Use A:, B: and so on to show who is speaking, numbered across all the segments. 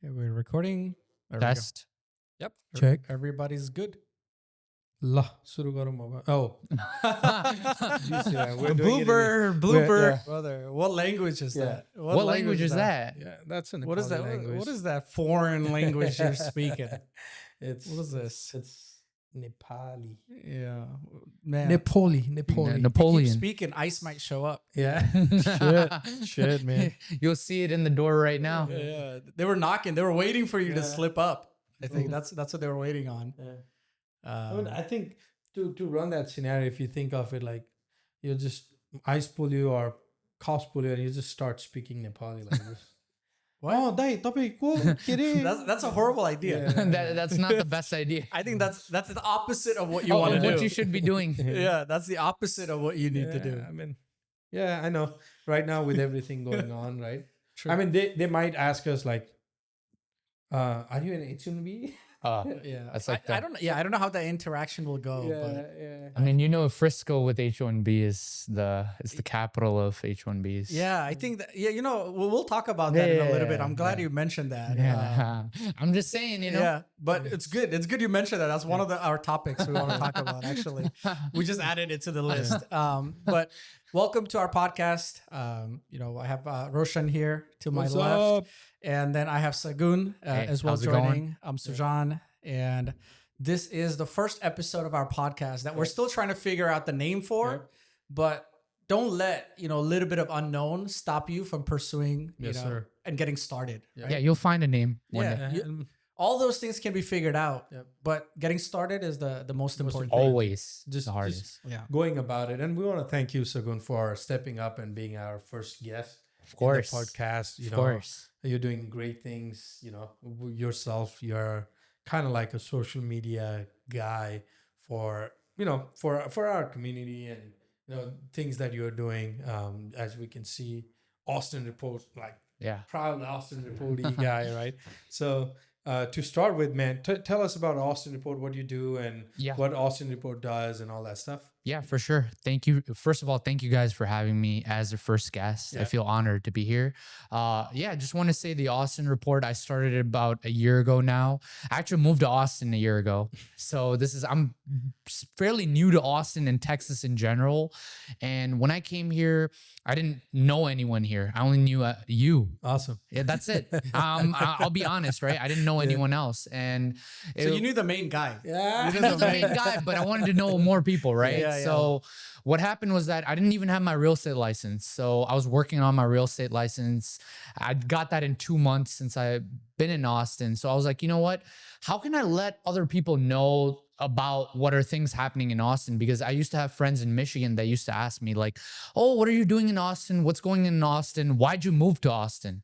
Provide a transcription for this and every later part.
A: Okay, we're recording. There
B: Test.
A: We go. Yep.
C: Check.
A: Everybody's good.
C: ल सुरु गरौँ अब we're doing it
B: Blooper.
A: Brother, what language is
C: Yeah.
A: that?
B: What language is that?
C: yeah, that's a
A: What is that?
C: Nepali language.
A: What is that foreign language you're speaking?
C: It's
A: What is this?
C: It's Nepali.
A: Yeah, man.
C: Nepali.
A: If you keep
B: Napoleon.
A: speaking, ice might show up.
C: Yeah. Shit, man.
B: You'll see it in the door right now.
A: Yeah, they were knocking. They were waiting for you to
C: Yeah.
A: slip up. I think that's what they were waiting on.
C: Yeah. I think to run that scenario, if you think of it like you just ice pull you or cops pull you and you just start speaking Nepali like this.
A: What?
C: Oh, dai tapai ko ke re?
A: That's a horrible idea.
C: Yeah.
B: That's not the best idea.
A: I think that's the opposite of what you want to do.
B: What you should be doing.
A: Yeah, that's the opposite of what you need to do.
C: I mean, yeah, I know. Right now with everything going on, right?
A: True.
C: I mean, they might ask us like, are you an H1B?
A: Yeah,
B: That's like
A: I don't know. Yeah, I don't know how that interaction will go. But
C: yeah.
B: I mean, Frisco with H1B is the capital of H1Bs.
A: yeah, I think that. Yeah, we'll talk about that in a little bit.
B: Yeah,
A: I'm glad you mentioned that.
B: Yeah. I'm just saying,
A: Yeah, but it's good. It's good you mentioned that. That's one of our topics we want to talk about. Actually, we just added it to the list. But welcome to our podcast. I have Roshan here to my
C: What's
A: left,
C: up?
A: and then I have Sagun
B: Hey,
A: as well
B: how's it
A: joining.
B: going?
A: I'm Sujan, and this is the first episode of our podcast that we're still trying to figure out the name for.
C: Yep.
A: But don't let a little bit of unknown stop you from pursuing,
C: Yes, sir.
A: and getting started.
C: Yeah.
A: right?
B: Yeah, you'll find a name one
A: Yeah.
B: day.
A: All those things can be figured out,
C: Yep.
A: but getting started is the most important thing.
B: Always
C: Just-
B: the hardest.
A: Yeah.
C: Going about it. And we want to thank you, Sagun, for stepping up and being our first guest
B: Of course.
C: in the podcast.
B: Of course.
C: You're doing great things, yourself. You're kind of like a social media guy for our community and, things that you're doing. As we can see, Austin Report, like
B: Yeah.
C: proud Austin Report guy, right? So to start with, man, tell us about Austin Report, what you do and
B: Yeah.
C: what Austin Report does and all that stuff.
B: Yeah, for sure. Thank you. First of all, thank you guys for having me as the first guest.
C: Yeah.
B: I feel honored to be here. I just want to say the Austin Report, I started it about a year ago now. I actually moved to Austin a year ago. So I'm fairly new to Austin and Texas in general. And when I came here, I didn't know anyone here. I only knew you.
C: Awesome.
B: Yeah, that's it. I'll be honest, right? I didn't know anyone else. And
A: So you knew the main guy.
C: Yeah.
B: I knew the main guy, but I wanted to know more people, right?
A: Yeah, yeah.
B: So what happened was that I didn't even have my real estate license. So I was working on my real estate license. I got that in 2 months since I've been in Austin. So I was like, you know what? How can I let other people know about what are things happening in Austin? Because I used to have friends in Michigan that used to ask me like, oh, what are you doing in Austin? What's going on in Austin? Why'd you move to Austin?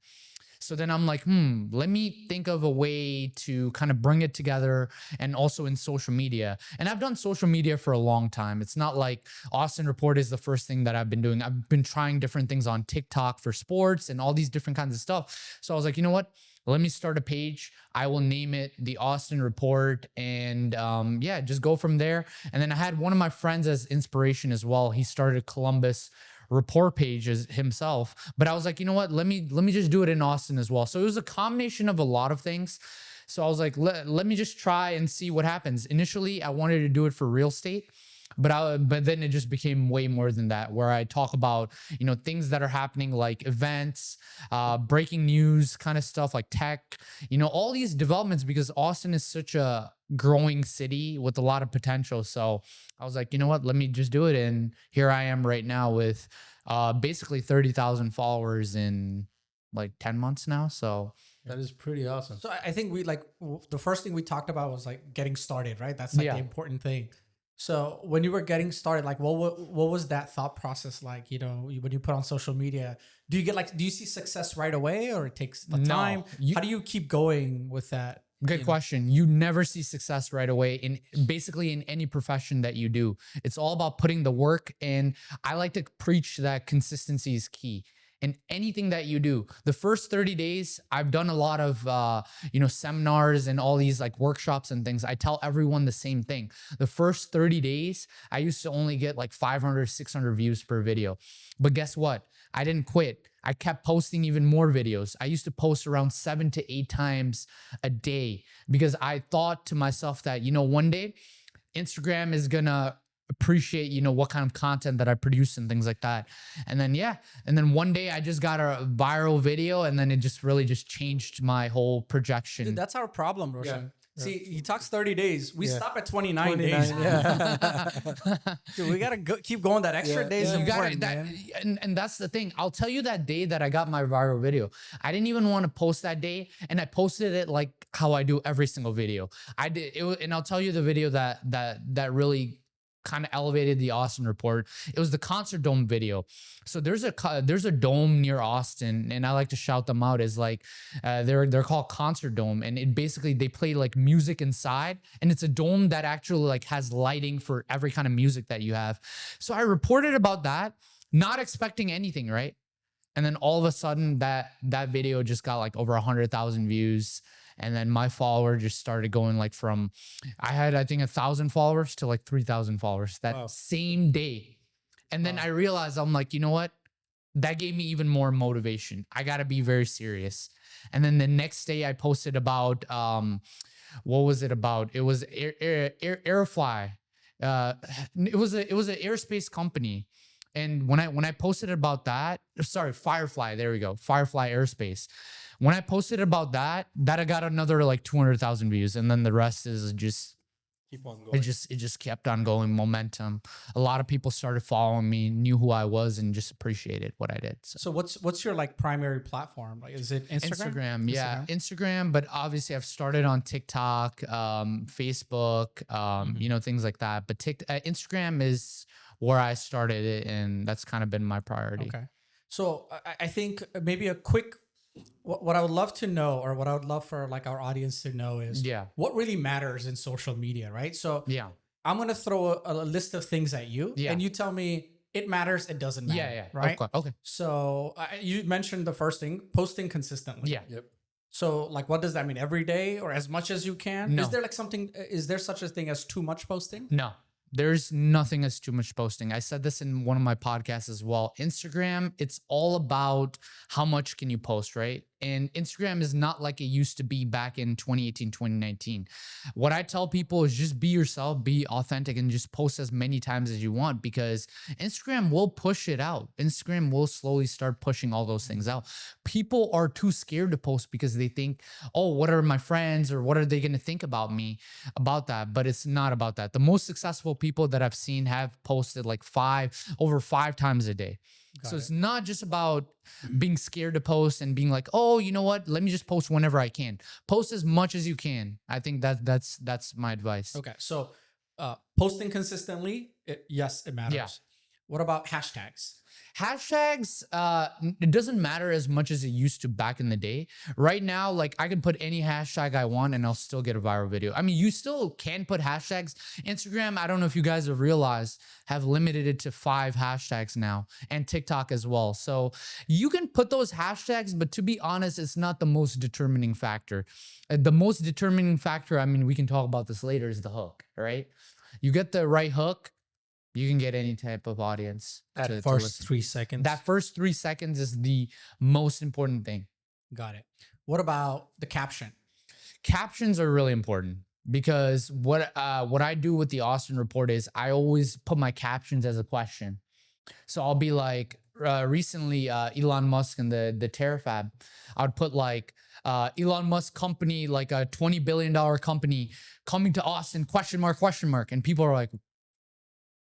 B: So then I'm like, let me think of a way to kind of bring it together and also in social media. And I've done social media for a long time. It's not like Austin Report is the first thing that I've been doing. I've been trying different things on TikTok for sports and all these different kinds of stuff. So I was like, you know what? Let me start a page. I will name it the Austin Report and just go from there. And then I had one of my friends as inspiration as well. He started Columbus Report pages himself, but I was like, you know what? Let me just do it in Austin as well. So it was a combination of a lot of things. So I was like, let me just try and see what happens. Initially, I wanted to do it for real estate, but then it just became way more than that, where I talk about, things that are happening like events, breaking news kind of stuff like tech, all these developments, because Austin is such a growing city with a lot of potential. So I was like, you know what, let me just do it. And here I am right now with basically 30,000 followers in like 10 months now. So
C: That is pretty awesome.
A: So I think the first thing we talked about was like getting started, right? That's like
B: Yeah.
A: the important thing. So when you were getting started, like what was that thought process like? When you put on social media, do you see success right away, or it takes the
B: No,
A: time? How do you keep going with that?
B: Good question. You never see success right away in basically in any profession that you do. It's all about putting the work in. I like to preach that consistency is key in anything that you do. The first 30 days, I've done a lot of, seminars and all these like workshops and things. I tell everyone the same thing. The first 30 days, I used to only get like 500, 600 views per video. But guess what? I didn't quit. I kept posting even more videos. I used to post around 7 to 8 times a day because I thought to myself that, one day Instagram is gonna appreciate, what kind of content that I produce and things like that. And then, one day I just got a viral video, and then it just really just changed my whole projection.
A: Dude, that's our problem, Roshan.
C: Yeah.
A: See, he talks 30 days. We
C: Yeah.
A: stop at 29 days.
C: 29, yeah.
A: Dude, we got to keep going. That extra
C: Yeah.
A: days is
B: You got
A: important,
B: it.
A: man.
B: And that's the thing. I'll tell you that day that I got my viral video. I didn't even want to post that day, and I posted it like how I do every single video. I did it, and I'll tell you the video that really kind of elevated the Austin report. It was the concert dome video. So there's a dome near Austin, and I like to shout them out as like they're called Concert Dome, and it basically they play like music inside, and it's a dome that actually like has lighting for every kind of music that you have. So I reported about that, not expecting anything, right? And then all of a sudden that video just got like over 100,000 views. And then my follower just started going like from, I had, I think 1,000 followers to like 3,000 followers that same day. And then I realized, I'm like, you know what? That gave me even more motivation. I got to be very serious. And then the next day I posted about, what was it about? It was Airfly. It was an aerospace company. And when I posted about that, sorry, Firefly, there we go. Firefly Aerospace. When I posted about that I got another like 200,000 views. And then the rest is just,
C: Keep on going.
B: it just kept on going, momentum. A lot of people started following me, knew who I was, and just appreciated what I did.
A: So what's your like primary platform? Like, is it Instagram?
B: Yeah, Instagram. But obviously, I've started on TikTok, Facebook, things like that. But Instagram is where I started it, and that's kind of been my priority.
A: Okay. So I think maybe a quick, what I would love to know, or what I would love for like our audience to know is what really matters in social media, right? So I'm going to throw a list of things at you and you tell me it matters, it doesn't matter, right?
B: Okay.
A: So you mentioned the first thing, posting consistently.
C: Yep.
A: So like, what does that mean? Every day or as much as you can?
B: No.
A: Is there such a thing as too much posting?
B: No. There's nothing as too much posting. I said this in one of my podcasts as well. Instagram, it's all about how much can you post, right? And Instagram is not like it used to be back in 2018, 2019. What I tell people is just be yourself, be authentic, and just post as many times as you want, because Instagram will push it out. Instagram will slowly start pushing all those things out. People are too scared to post because they think, oh, what are my friends or what are they going to think about me about that? But it's not about that. The most successful people that I've seen have posted like over five times a day. So it's not just about being scared to post and being like, oh, you know what? Let me just post whenever I can. Post as much as you can. I think that's my advice.
A: Okay. So posting consistently, yes, it matters.
B: Yeah.
A: What about hashtags?
B: Hashtags, it doesn't matter as much as it used to back in the day. Right now, like I can put any hashtag I want and I'll still get a viral video. I mean, you still can put hashtags. Instagram, I don't know if you guys have realized, have limited it to 5 hashtags now, and TikTok as well. So you can put those hashtags, but to be honest, it's not the most determining factor. The most determining factor, I mean, we can talk about this later, is the hook, right? You get the right hook, you can get any type of audience.
C: That first 3 seconds.
B: That first 3 seconds is the most important thing.
A: Got it. What about the caption?
B: Captions are really important, because what I do with the Austin report is I always put my captions as a question. So I'll be like, recently, Elon Musk and the Terrafab, I would put like, Elon Musk company, like a $20 billion company coming to Austin, question mark. And people are like,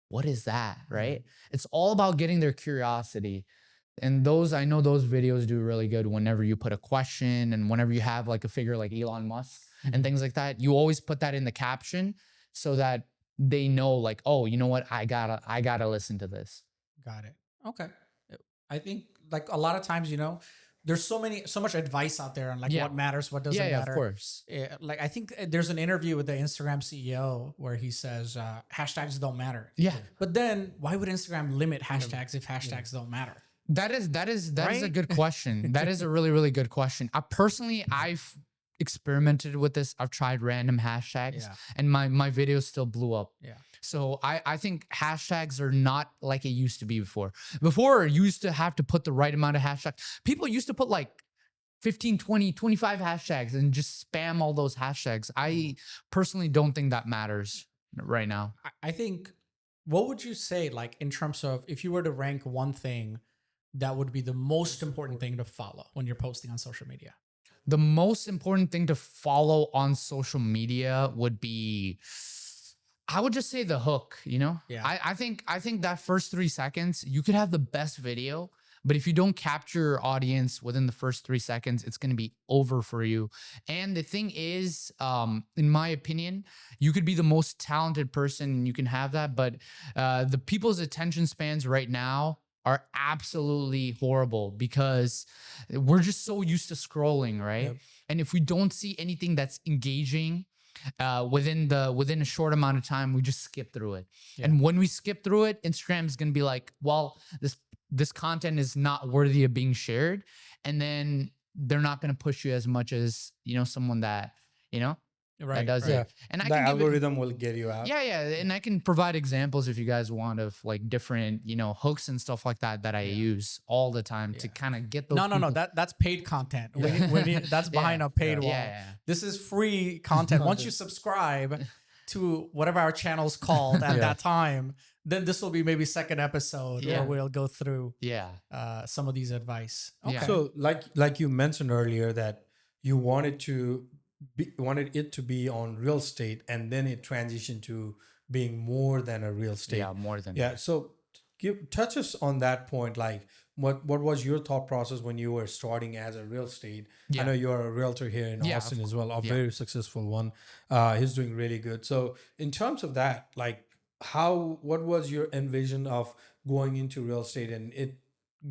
B: what is that, right? It's all about getting their curiosity. And I know those videos do really good whenever you put a question, and whenever you have like a figure like Elon Musk and things like that. You always put that in the caption so that they know like, oh, you know what? I gotta listen to this.
A: Got it. Okay. I think like a lot of times, there's so much advice out there on like what matters, what doesn't matter.
B: Yeah, of course.
A: Like I think there's an interview with the Instagram CEO where he says hashtags don't matter.
B: Yeah.
A: But then why would Instagram limit hashtags if hashtags don't matter?
B: That is a good question. That is a really, really good question. experimented with this. I've tried random hashtags,
A: Yeah.
B: and my videos still blew up.
A: Yeah.
B: So I think hashtags are not like it used to be before. Before, you used to have to put the right amount of hashtags. People used to put like 15, 20, 25 hashtags and just spam all those hashtags. I personally don't think that matters right now.
A: I think, what would you say, like, in terms of if you were to rank one thing that would be the most important thing to follow when you're posting on social media?
B: The most important thing to follow on social media would be, I would just say the hook, you know?
A: Yeah.
B: I think that first 3 seconds, you could have the best video, but if you don't capture your audience within the first 3 seconds, it's gonna be over for you. And the thing is, in my opinion, you could be the most talented person and you can have that, but the people's attention spans right now are absolutely horrible because we're just so used to scrolling, right?
C: Yep.
B: And if we don't see anything that's engaging within a short amount of time, we just skip through it.
A: Yeah.
B: And when we skip through it, Instagram is gonna be like, well, this content is not worthy of being shared, and then they're not gonna push you as much as, you know, someone that, you know, that
A: Right.
B: does
A: right.
C: Yeah.
B: it. And I
C: The
B: can give it,
C: algorithm will get you out.
B: yeah, and I can provide examples if you guys want of like different, you know, hooks and stuff like that I use all the time to
A: Yeah.
B: kind of get those.
A: No.
B: people-
A: That's paid content. That's
B: Yeah.
A: behind a paid wall.
B: Yeah,
A: This is free content. Once you subscribe to whatever our channel's called at
C: Yeah.
A: that time, then this will be maybe second episode
B: Yeah.
A: where we'll go through
B: yeah,
A: some of these advice.
B: Yeah.
A: Okay.
C: So like you mentioned earlier that you wanted it to be on real estate, and then it transitioned to being more than a real estate.
B: yeah, more than
C: Yeah. So touch us on that point. Like what was your thought process when you were starting as a real estate?
B: Yeah.
C: I know you're a realtor here in
B: Yeah,
C: Austin
B: of
C: as well, a
B: yeah.
C: very successful one. He's doing really good. So in terms of that, like what was your envision of going into real estate and it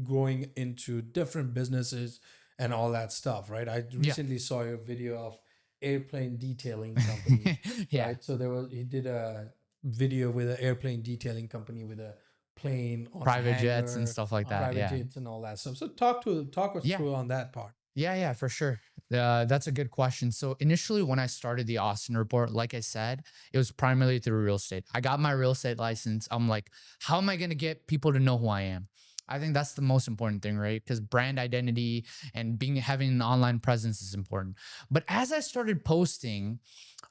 C: growing into different businesses and all that stuff, right? I recently saw your video of airplane detailing company.
B: yeah,
C: Right? So he did a video with an airplane detailing company with a plane on a
B: private jets and
C: hangar,
B: stuff like that.
C: private
B: Yeah.
C: jets and all that stuff. So talk us
B: Yeah.
C: through on that part.
B: Yeah, for sure. That's a good question. So initially, when I started the Austin Report, like I said, it was primarily through real estate. I got my real estate license. I'm like, how am I going to get people to know who I am? I think that's the most important thing, right? Because brand identity and having an online presence is important. But as I started posting,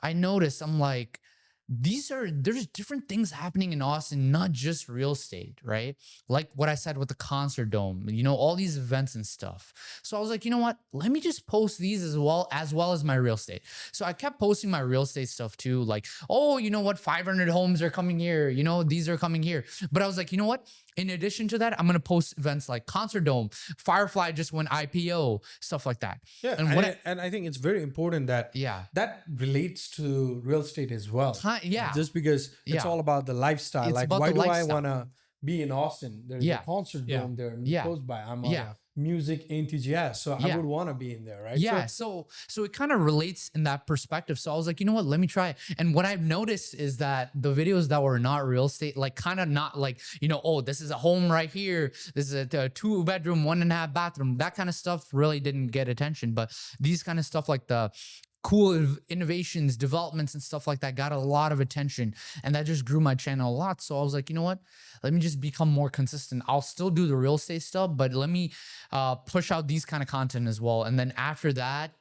B: I noticed I'm like, there's different things happening in Austin, not just real estate, right? Like what I said with the concert dome, you know, all these events and stuff. So I was like, you know what? Let me just post these as well as my real estate. So I kept posting my real estate stuff too, like, oh, you know what? 500 homes are coming here, you know, these are coming here. But I was like, you know what? In addition to that, I'm gonna post events like Concert Dome, Firefly just went IPO, stuff like that.
C: Yeah, and I think it's very important that that relates to real estate as well.
B: Yeah.
C: Just because it's
B: Yeah.
C: all about the lifestyle.
B: It's
C: like,
B: about
C: why
B: the
C: do I
B: lifestyle.
C: want to be in Austin? There's
B: Yeah.
C: a concert
A: Yeah.
C: dome there
B: Yeah.
C: close by. I'm a
B: Yeah.
C: music enthusiast, so I
B: Yeah.
C: would want to be in there, right?
B: Yeah, so it kind of relates in that perspective. So I was like, you know what, let me try it. And what I've noticed is that the videos that were not real estate, like kind of not like, you know, oh, this is a home right here, this is a 2-bedroom, 1.5 bathroom, that kind of stuff really didn't get attention. But these kind of stuff like the cool innovations, developments and stuff like that got a lot of attention, and that just grew my channel a lot. So I was like, you know what, let me just become more consistent. I'll still do the real estate stuff, but let me push out these kind of content as well. And then after that,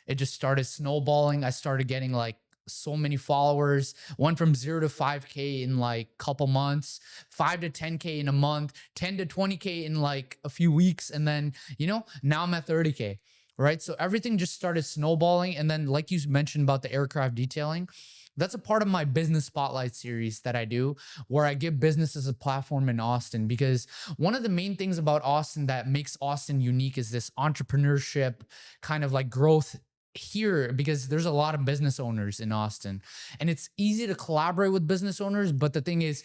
B: it just started snowballing. I started getting like so many followers, went from 0 to 5K in like a couple months, 5 to 10K in a month, 10 to 20K in like a few weeks. And then, you know, now I'm at 30K. Right. So everything just started snowballing. And then, like you mentioned about the aircraft detailing, that's a part of my business spotlight series that I do, where I give businesses a platform in Austin. Because one of the main things about Austin that makes Austin unique is this entrepreneurship kind of like growth here, because there's a lot of business owners in Austin, and it's easy to collaborate with business owners. But the thing is,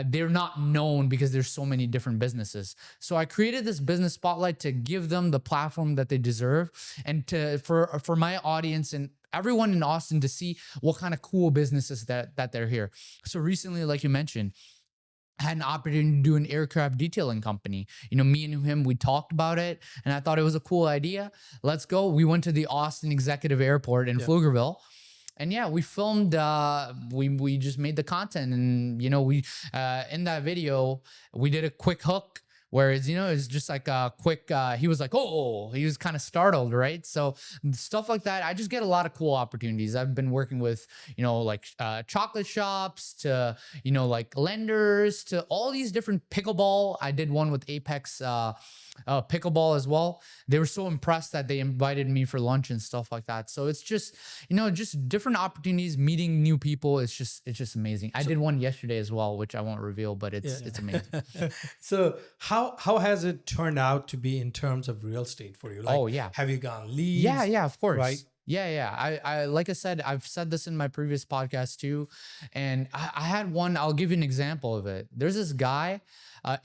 B: they're not known because there's so many different businesses. So I created this business spotlight to give them the platform that they deserve, and for my audience and everyone in Austin to see what kind of cool businesses that they're here. So recently, like you mentioned, had an opportunity to do an aircraft detailing company. You know, me and him, we talked about it and I thought it was a cool idea. Let's go. We went to the Austin Executive Airport in Pflugerville. And yeah, we filmed, we just made the content. And, you know, we, in that video, we did a quick hook. Whereas, you know, it's just like a quick, he was like, oh, he was kind of startled, right? So stuff like that. I just get a lot of cool opportunities. I've been working with, you know, like chocolate shops to, you know, like lenders to all these different pickleball. I did one with Apex pickleball as well. They were so impressed that they invited me for lunch and stuff like that. So it's just, you know, just different opportunities, meeting new people. It's just amazing. I did one yesterday as well, which I won't reveal, but it's amazing.
C: So how has it turned out to be in terms of real estate for you? Like,
B: Oh, yeah.
C: have you gotten leads?
B: Yeah, of course.
C: Right.
B: Yeah. I like I said, I've said this in my previous podcast too. And I had one, I'll give you an example of it. There's this guy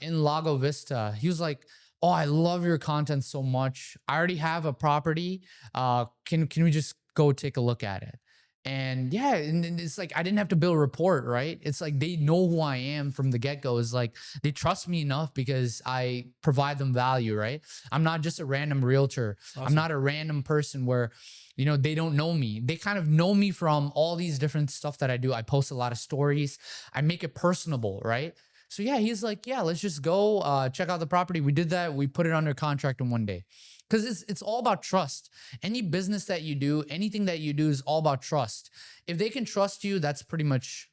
B: in Lago Vista. He was like, oh, I love your content so much. I already have a property. Can we just go take a look at it? And yeah, and it's like I didn't have to build a report, right? It's like they know who I am from the get-go. It's like they trust me enough because I provide them value, right? I'm not just a random realtor.
C: Awesome.
B: I'm not a random person where, you know, they don't know me. They kind of know me from all these different stuff that I do. I post a lot of stories. I make it personable, right? So yeah, he's like, yeah, let's just go check out the property. We did that. We put it under contract in one day. Because it's all about trust. Any business that you do, anything that you do is all about trust. If they can trust you, that's pretty much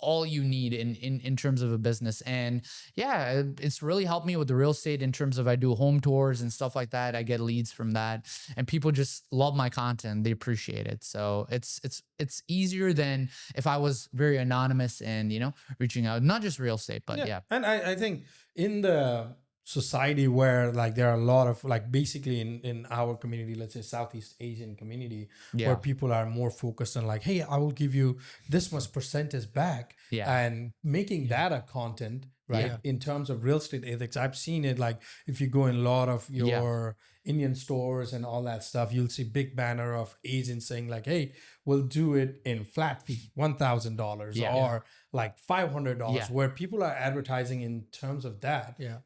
B: all you need in terms of a business. And yeah, it's really helped me with the real estate in terms of I do home tours and stuff like that. I get leads from that, and people just love my content. They appreciate it. So it's easier than if I was very anonymous and, you know, reaching out, not just real estate, but yeah.
C: And I think in the society where like there are a lot of like basically in our community, let's say Southeast Asian community,
B: Yeah.
C: where people are more focused on like, hey, I will give you this much percentage back, and making that a content, right?
B: Yeah.
C: In terms of real estate ethics, I've seen it like if you go in a lot of your Indian stores and all that stuff, you'll see big banner of agents saying like, hey, we'll do it in flat fee, $1,000 or like $500, where people are advertising in terms of that.
A: Yeah.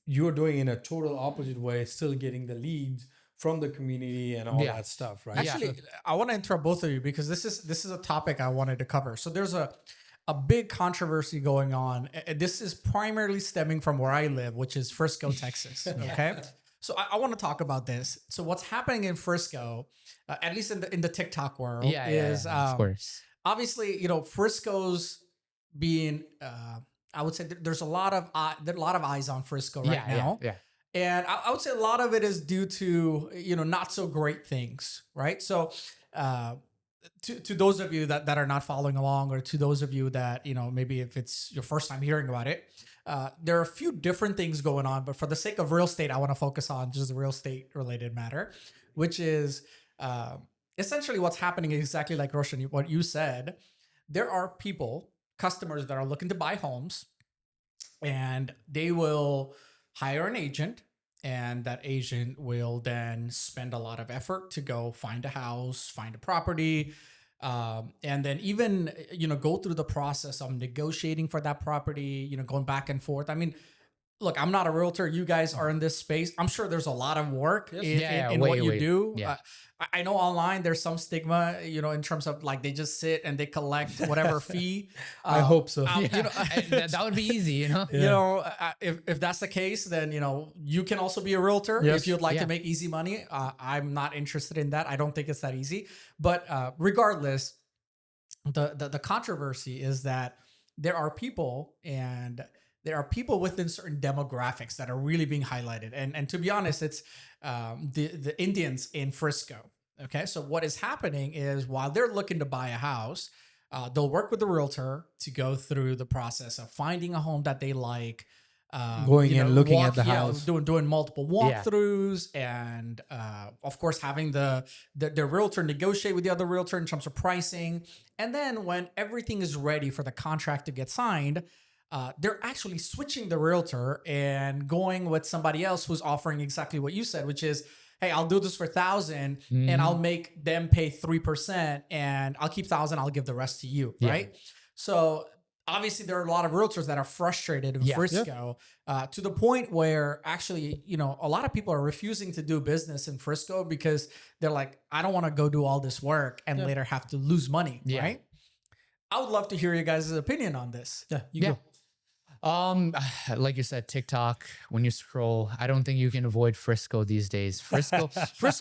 C: You're doing in a total opposite way, still getting the leads from the community and all that stuff, right?
A: Actually, I want to interrupt both of you because this is a topic I wanted to cover. So there's a big controversy going on. This is primarily stemming from where I live, which is Frisco, Texas. Okay. So I want to talk about this. So what's happening in Frisco, at least in the TikTok world, is
B: of course.
A: obviously, you know, Frisco's being I would say there's a lot of eyes on Frisco right now.
B: Yeah.
A: And I would say a lot of it is due to, you know, not so great things, right? So to those of you that are not following along, or to those of you that, you know, maybe if it's your first time hearing about it, there are a few different things going on. But for the sake of real estate, I want to focus on just the real estate related matter, which is essentially what's happening exactly like Roshan, what you said. There are customers that are looking to buy homes, and they will hire an agent, and that agent will then spend a lot of effort to go find a house, find a property, and then even, you know, go through the process of negotiating for that property, you know, going back and forth. I mean, look, I'm not a realtor. You guys are in this space. I'm sure there's a lot of work in what you do.
B: Yeah.
A: I know online there's some stigma, you know, in terms of like they just sit and they collect whatever fee.
C: I hope so.
A: You know,
B: that would be easy, you know?
A: you know, if that's the case, then, you know, you can also be a realtor if you'd like to make easy money. I'm not interested in that. I don't think it's that easy. But regardless, the controversy is that there are people within certain demographics that are really being highlighted. And to be honest, it's the Indians in Frisco. Okay. So what is happening is while they're looking to buy a house, they'll work with the realtor to go through the process of finding a home that they like,
C: going in, looking at the house,
A: doing multiple walkthroughs, and of course having the realtor negotiate with the other realtor in terms of pricing. And then when everything is ready for the contract to get signed, they're actually switching the realtor and going with somebody else who's offering exactly what you said, which is, hey, I'll do this for 1,000 and I'll make them pay 3% and I'll keep 1,000. I'll give the rest to you. Right. So obviously there are a lot of realtors that are frustrated in
B: Yeah.
A: Frisco to the point where actually, a lot of people are refusing to do business in Frisco because they're like, I don't want to go do all this work and later have to lose money,
B: Yeah.
A: right? I would love to hear your guys' opinion on this.
C: Yeah, you
B: Yeah.
C: go.
B: Like you said, TikTok, when you scroll, I don't think you can avoid Frisco these days. Frisco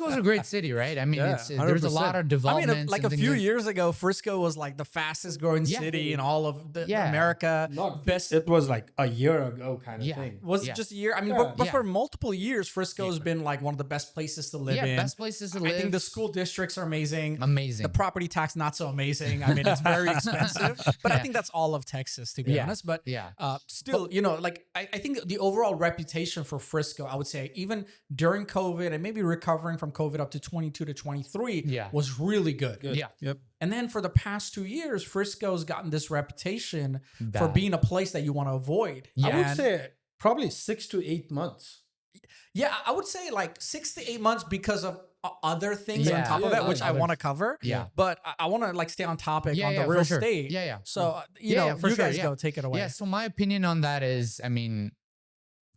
B: is a great city, right? I mean,
C: Yeah,
B: there's a lot
C: 100%.
B: of
A: I mean,
B: developments.
A: like
B: and
A: a
B: things
A: few years ago, Frisco was like the fastest growing
B: Yeah.
A: city in all of
B: Yeah.
A: America.
C: Not
A: Best.
C: It was like a year ago kind of
B: Yeah.
C: thing.
A: Was
B: Yeah.
A: it just a year? I mean,
C: Yeah.
A: but for
B: Yeah.
A: multiple years, Frisco's been like one of the best places to live
B: Yeah,
A: in.
B: best places to
A: I
B: live.
A: think the school districts are amazing.
B: Amazing.
A: The property tax not so amazing. I mean, it's very expensive. But I
B: Yeah.
A: think that's all of Texas, to be
B: Yeah.
A: honest. But
B: Yeah.
A: still, like I think the overall reputation for Frisco, I would say, even during COVID and maybe recovering from COVID up to 22 to 23,
B: Yeah.
A: was really good.
B: Yeah.
C: Yep.
A: And then for the past 2 years, Frisco's gotten this reputation for
B: Bad.
A: being a place that you want to avoid.
B: Yeah.
C: I would
A: And-
C: say probably 6 to 8 months.
A: Yeah, I would say like 6 to 8 months because of other things on
B: Yeah.
A: top of
C: Yeah,
A: it, which I
B: other-
A: want to cover.
B: Yeah.
A: But I want to like stay on topic
B: Yeah,
A: on the
B: yeah,
A: real
B: for sure.
A: estate.
B: Yeah, yeah.
A: So
B: For
A: you
B: sure,
A: guys
B: yeah.
A: go take it away.
B: Yeah. So my opinion on that is, I mean,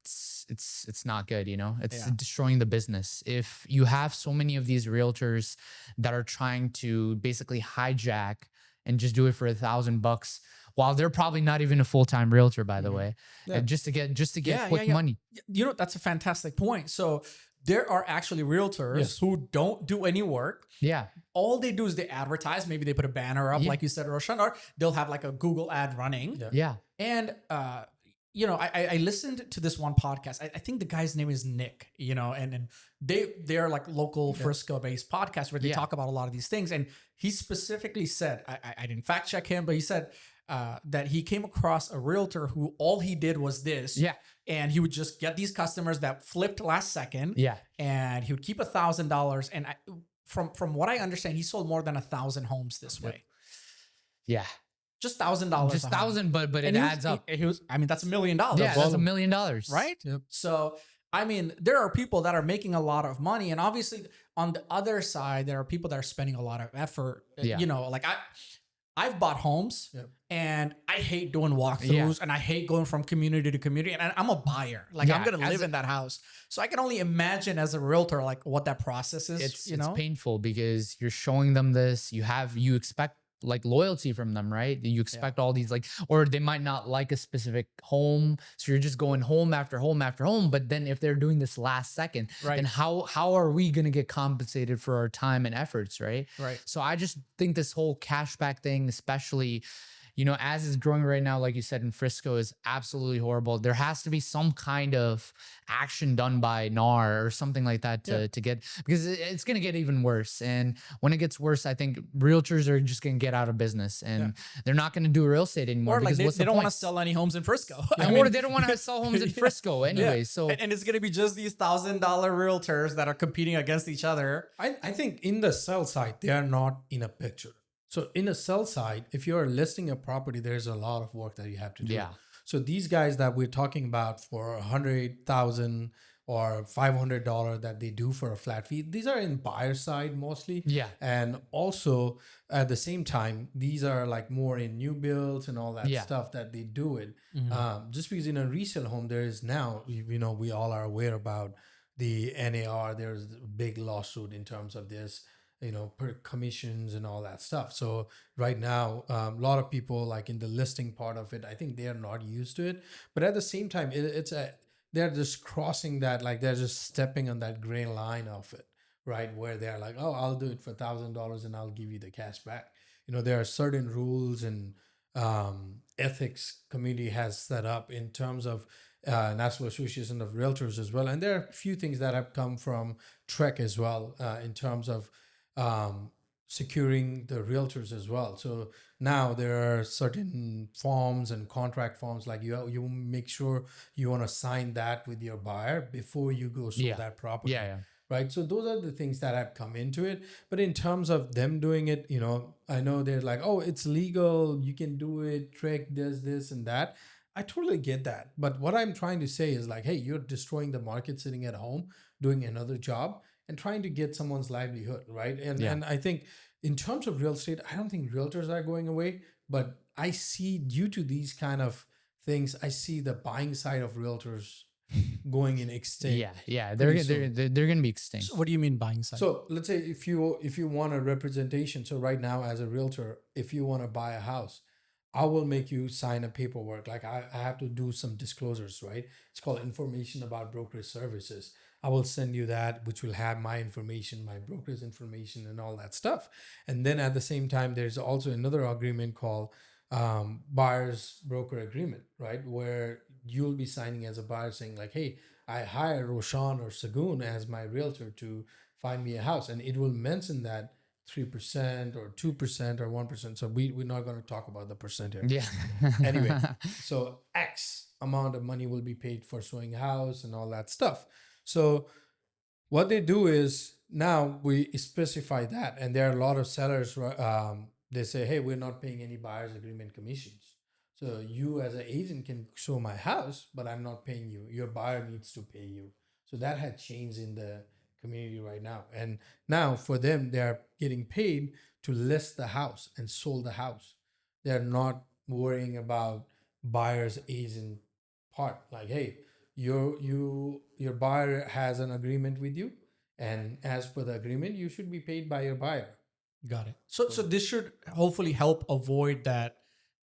B: it's not good. It's
A: Yeah.
B: destroying the business. If you have so many of these realtors that are trying to basically hijack and just do it for $1,000, while they're probably not even a full-time realtor, by the way,
C: Yeah.
B: and just to get
A: Yeah,
B: quick
A: yeah.
B: money.
A: That's a fantastic point. So there are actually realtors
C: Yes.
A: who don't do any work.
B: Yeah.
A: All they do is they advertise. Maybe they put a banner up,
B: Yeah.
A: like you said, Roshan, or they'll have like a Google ad running.
C: Yeah.
B: Yeah.
A: And I listened to this one podcast. I think the guy's name is Nick. And they're like local Frisco based podcasts where they
B: Yeah.
A: talk about a lot of these things. And he specifically said, I didn't fact check him, but he said that he came across a realtor who all he did was this.
B: Yeah.
A: And he would just get these customers that flipped last second.
B: Yeah.
A: And he would keep $1,000. And from what I understand, he sold more than 1,000 homes this way.
B: Yeah.
A: Just $1,000.
B: Just 1,000, but it
A: And he was-
B: adds up.
A: I mean, that's $1 million.
B: Yeah, that's $1 million.
A: Right?
C: Yep.
A: So, I mean, there are people that are making a lot of money. And obviously, on the other side, there are people that are spending a lot of effort.
B: Yeah.
A: Like I've bought homes
C: Yep.
A: and I hate doing walkthroughs
B: Yeah.
A: and I hate going from community to community. And I'm a buyer. Like, I'm
B: Yeah,
A: going to
B: as
A: live
B: a-
A: in that house. So I can only imagine as a realtor, like what that process is.
B: It's painful because you're showing them this. You expect like loyalty from them, right? You expect all these or they might not like a specific home, so you're just going home after home after home. But then if they're doing this last second,
A: Right.
B: then how are we gonna get compensated for our time and efforts, right?
A: Right.
B: So I just think this whole cashback thing, especially, as it's growing right now, like you said, in Frisco, is absolutely horrible. There has to be some kind of action done by NAR or something like that to get, because it's going to get even worse. And when it gets worse, I think realtors are just going to get out of business and they're not going to do real estate anymore.
A: Or like
B: because
A: they don't want to
B: point?
A: sell any homes in Frisco.
B: Or they don't want to sell homes in Frisco anyway.
A: Yeah.
B: So
A: and it's going to be just these $1,000 realtors that are competing against each other.
C: I think in the sell side, they are not in a picture. So in a sell side, if you're listing a property, there's a lot of work that you have to do.
B: Yeah.
C: So these guys that we're talking about for $100,000 or $500 that they do for a flat fee, these are in buyer side mostly.
B: Yeah.
C: And also at the same time, these are like more in new builds and all that
B: Yeah.
C: stuff that they do it. Just because in a resale home, there is now, we all are aware about the NAR. There's a big lawsuit in terms of this, per commissions and all that stuff. So right now, a lot of people like in the listing part of it, I think they are not used to it. But at the same time, they're just crossing that, like they're just stepping on that gray line of it, right? Where they're like, oh, I'll do it for $1,000 and I'll give you the cash back. There are certain rules and ethics community has set up in terms of National Association of Realtors as well. And there are a few things that have come from TREC as well in terms of securing the realtors as well. So now there are certain forms and contract forms, like you make sure you want to sign that with your buyer before you go sell that property.
B: Yeah.
C: Right. So those are the things that have come into it. But in terms of them doing it, I know they're like, oh, it's legal, you can do it, TREC does this and that. I totally get that. But what I'm trying to say is like, hey, you're destroying the market sitting at home, doing another job and trying to get someone's livelihood, right? And I think in terms of real estate, I don't think realtors are going away, but I see due to these kind of things, I see the buying side of realtors going in extinct.
B: Yeah.
C: pretty soon.
B: They're gonna be extinct.
A: So what do you mean buying side?
C: So let's say if you want a representation, so right now as a realtor, if you want to buy a house, I will make you sign a paperwork. Like I have to do some disclosures, right? It's called information about brokerage services. I will send you that, which will have my information, my brokerage information, and all that stuff. And then at the same time, there's also another agreement called buyer's broker agreement, right? Where you'll be signing as a buyer saying like, hey, I hire Roshan or Sagun as my realtor to find me a house. And it will mention that 3% or 2% or 1%. So we're not going to talk about the percent here.
B: Yeah.
C: Anyway, so X amount of money will be paid for showing a house and all that stuff. So what they do is now we specify that, and there are a lot of sellers. They say, "Hey, we're not paying any buyer's agreement commissions. So you as an agent can show my house, but I'm not paying you. Your buyer needs to pay you." So that had changed in the community right now, and now for them, they are getting paid to list the house and sold the house. They're not worrying about buyer's agent part. Like, hey, your buyer has an agreement with you, and as per the agreement, you should be paid by your buyer.
A: Got it. So this should hopefully help avoid that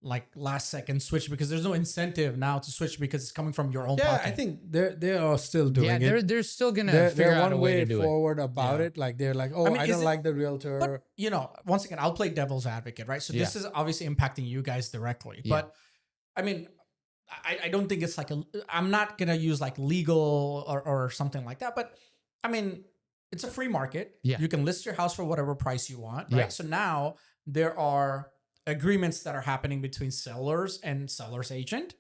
A: like last second switch, because there's no incentive now to switch because it's coming from your own
C: Yeah,
A: pocket.
C: I think they are still doing
B: Yeah,
C: it.
B: they're still gonna
C: They're
B: figure out a
C: one
B: way
C: way
B: to do it.
C: forward about
A: Yeah.
C: it. Like they're like, oh,
A: I mean,
C: I
A: is
C: don't
A: it-
C: like the realtor.
A: But you know, once again, I'll play devil's advocate, right? So this is obviously impacting you guys directly.
B: Yeah.
A: But I mean, I don't think it's like I'm not gonna use like legal or something like that. But I mean, it's a free market.
B: Yeah.
A: You can list your house for whatever price you want, right?
B: Yeah.
A: So now there are agreements that are happening between sellers and seller's agent,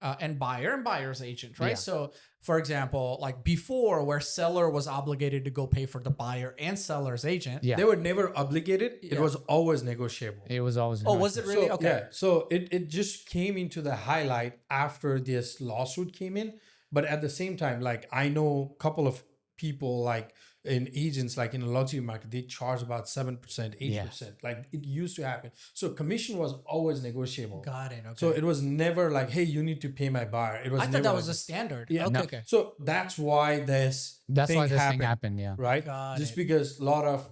A: and buyer and buyer's agent, right?
B: Yeah.
A: So, for example, like before, where seller was obligated to go pay for the buyer and seller's agent.
B: Yeah,
C: They were never obligated. It
A: Yeah.
C: was always negotiable.
B: it was always.
A: Oh, was it really?
C: So,
A: Okay.
C: yeah, so it just came into the highlight after this lawsuit came in. But at the same time, like I know a couple of people like in agents, like in the luxury market, they charge about 7%, 8%. Like it used to happen. So commission was always negotiable.
A: Got it. Okay.
C: So it was never like, hey, you need to pay my buyer. It was
A: I
C: never
A: thought that
C: like
A: was a standard.
C: Yeah.
A: Okay.
B: No.
A: Okay.
C: So that's why
B: That's why this thing happened. Yeah.
C: right?
A: Got
C: Just
A: it.
C: because a lot of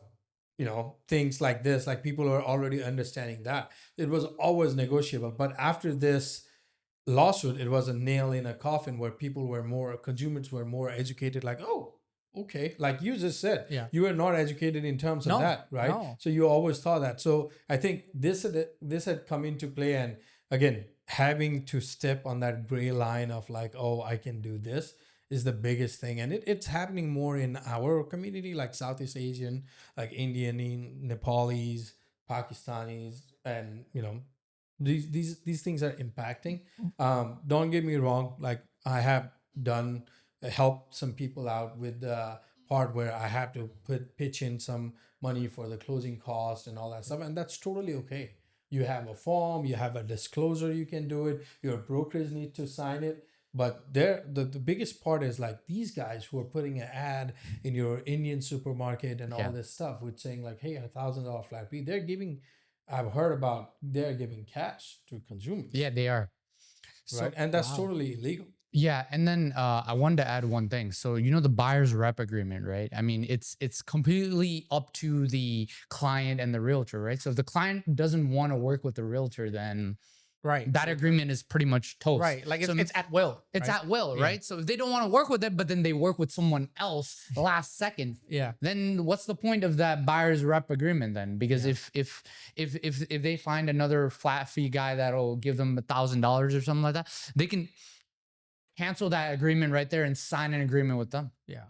C: things like this, like people are already understanding that it was always negotiable. But after this lawsuit, it was a nail in a coffin where consumers were more educated. Like, oh, okay, like you just said,
A: Yeah.
C: you were not educated in terms of
A: No,
C: that, right?
A: no.
C: So you always thought that. So I think this had come into play, and again, having to step on that gray line of like, oh, I can do this is the biggest thing, and it's happening more in our community, like Southeast Asian, like Indian, Nepalis, Pakistanis, and these things are impacting. Don't get me wrong, like I have done help some people out with the part where I have to pitch in some money for the closing cost and all that stuff, and that's totally okay. You have a form, you have a disclosure, you can do it. Your brokers need to sign it. But the biggest part is like these guys who are putting an ad in your Indian supermarket and all this stuff with saying like, hey, $1,000 flat fee. I've heard about they're giving cash to consumers.
B: Yeah, they are.
C: Right. And that's totally illegal.
B: Yeah, and then I wanted to add one thing. So the buyer's rep agreement, right? I mean, it's completely up to the client and the realtor, right? So if the client doesn't want to work with the realtor, then
A: Right.
B: that agreement is pretty much toast.
A: Right. Like
B: So
A: it's at will.
B: it's
A: right?
B: at will,
A: Yeah.
B: right? So if they don't want to work with it, but then they work with someone else last second,
A: Yeah.
B: then what's the point of that buyer's rep agreement then? Because if they find another flat fee guy that'll give them $1,000 or something like that, they can cancel that agreement right there and sign an agreement with them.
A: Yeah.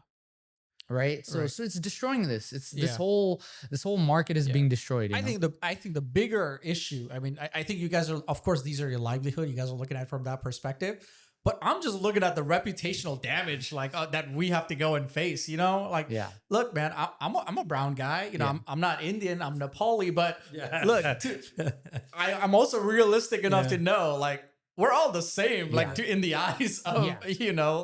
B: Right. So
A: Right.
B: so it's destroying this. It's
A: Yeah.
B: this whole market is being destroyed. you
A: I
B: know?
A: think the bigger issue, I mean, I think you guys are, of course, these are your livelihood. You guys are looking at it from that perspective. But I'm just looking at the reputational damage, like that we have to go and face. Like,
B: Yeah.
A: look, man, I'm a brown guy.
B: Yeah.
A: I'm not Indian. I'm Nepali. But
C: Yeah.
A: look, I'm also realistic enough
C: Yeah.
A: to know, like, we're all the same,
B: Yeah.
A: like in the eyes of
B: Yeah.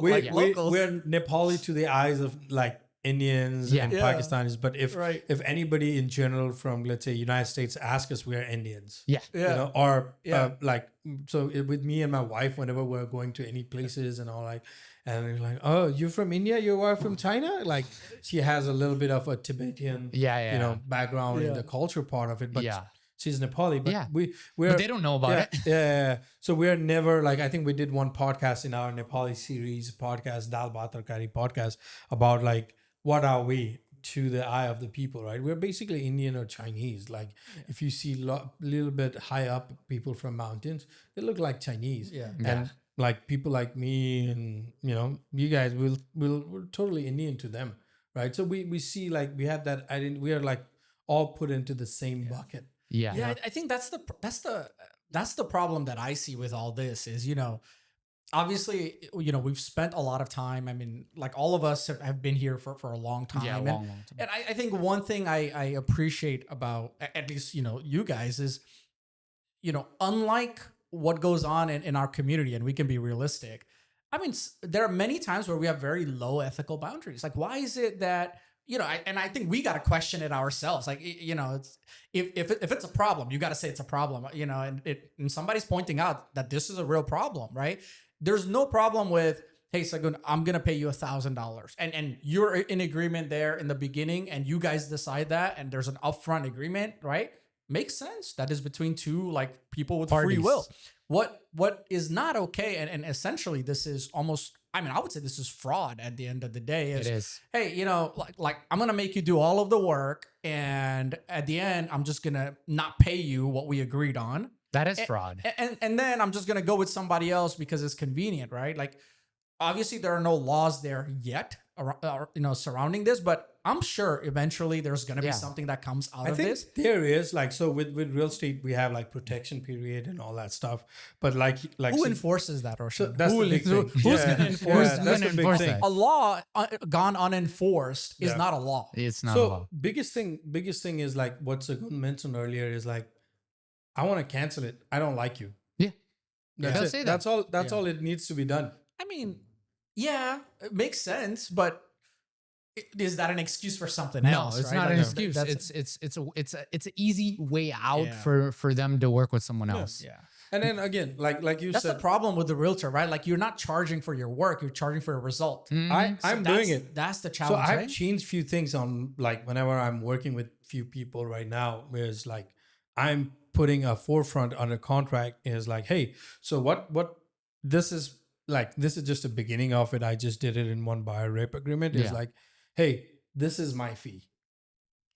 A: like locals.
C: We're Nepali to the eyes of like Indians
B: Yeah.
C: and
A: Yeah.
C: Pakistanis, but
A: Right.
C: if anybody in general from, let's say, United States ask us, we are Indians.
B: Yeah.
A: Yeah.
C: You know, or
A: Yeah.
C: like, so with me and my wife, whenever we're going to any places and all, like, and we're like, oh, you're from India, your wife from China, like she has a little bit of a Tibetan,
B: Yeah.
C: you know, background in
A: Yeah.
C: the culture part of it, but
B: Yeah.
C: she's Nepali. But
B: Yeah.
C: we're
B: But they don't know about
C: yeah,
B: it.
C: yeah. So we're never like, I think we did one podcast in our Nepali series podcast, Dal Bhat Tarkari podcast, about like what are we to the eye of the people, right? We're basically Indian or Chinese. Like if you see little bit high up people from mountains, they look like Chinese.
A: Yeah.
C: And like people like me and you know you guys we're totally Indian to them, right? So we see like we have that identity. We are like all put into the same bucket.
B: Yeah.
A: Yeah, I think that's the problem that I see with all this is, you know, obviously, you know, we've spent a lot of time. I mean, like all of us have been here for a long time.
B: Yeah.
A: and,
B: Long time.
A: and I think one thing I appreciate about at least, you know, you guys is, you know, unlike what goes on in our community, and we can be realistic. I mean, there are many times where we have very low ethical boundaries. Like, why is it that, you know, I think we got to question it ourselves. Like, you know, it's if it's a problem, you got to say it's a problem, you know, and somebody's pointing out that this is a real problem, right? There's no problem with, hey, Sagun, I'm going to pay you $1,000. And you're in agreement there in the beginning and you guys decide that and there's an upfront agreement, right? Makes sense. That is between two like people with free
B: Parties.
A: will. What is not okay, and essentially this is almost, I mean, I would say this is fraud at the end of the day.
B: It is.
A: Hey, you know, like I'm gonna make you do all of the work, and at the end, I'm just gonna not pay you what we agreed on.
B: That is fraud.
A: And then I'm just gonna go with somebody else because it's convenient, right? Like obviously there are no laws there yet, you know, surrounding this, but I'm sure eventually there's gonna be something that comes out
C: I
A: of
C: think
A: this.
C: there is like, so with real estate we have like protection period and all that stuff, but like
A: Who
C: so-
A: enforces that, or
C: so that's the big thing.
A: Who's
C: Yeah.
A: gonna enforce
C: Yeah,
A: that?
C: that's
B: gonna
C: the big
B: enforce
C: thing.
B: that?
A: A law gone unenforced is
C: Yeah.
A: not a law.
B: It's not
C: So
B: allowed.
C: biggest thing is like what Sagun mentioned earlier is like, I want to cancel it. I don't like you.
B: Yeah.
C: That's
B: They'll
C: it.
B: say that.
C: That's all. That's
A: Yeah.
C: all it needs to be done.
A: I mean, yeah, it makes sense, but is that an excuse for something
B: No,
A: else?
B: it's
A: right?
B: not
A: Like,
B: an
A: that's-
B: excuse.
A: that's-
B: It's an easy way out
A: Yeah.
B: for them to work with someone else.
A: yeah.
C: And then again, like you
A: That's the
C: said,
A: problem with the realtor, right? Like you're not charging for your work, you're charging for a result.
B: Mhm.
C: I'm
A: That's-
C: doing it.
A: That's the
C: So
A: challenge.
C: I've
A: right?
C: changed few things on like whenever I'm working with few people right now, whereas like I'm putting a forefront under contract is like, hey, so what this is like, this is just the beginning of it. I just did it in one buyer rep agreement. Is
B: Yeah.
C: like, hey, this is my fee.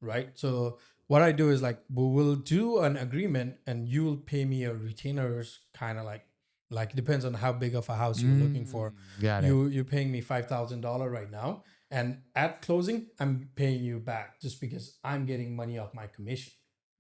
C: Right. So what I do is like we will do an agreement and you will pay me a retainer's kind of like depends on how big of a house you're looking for.
B: Got it.
C: You're paying me $5,000 right now, and at closing, I'm paying you back just because I'm getting money off my commission,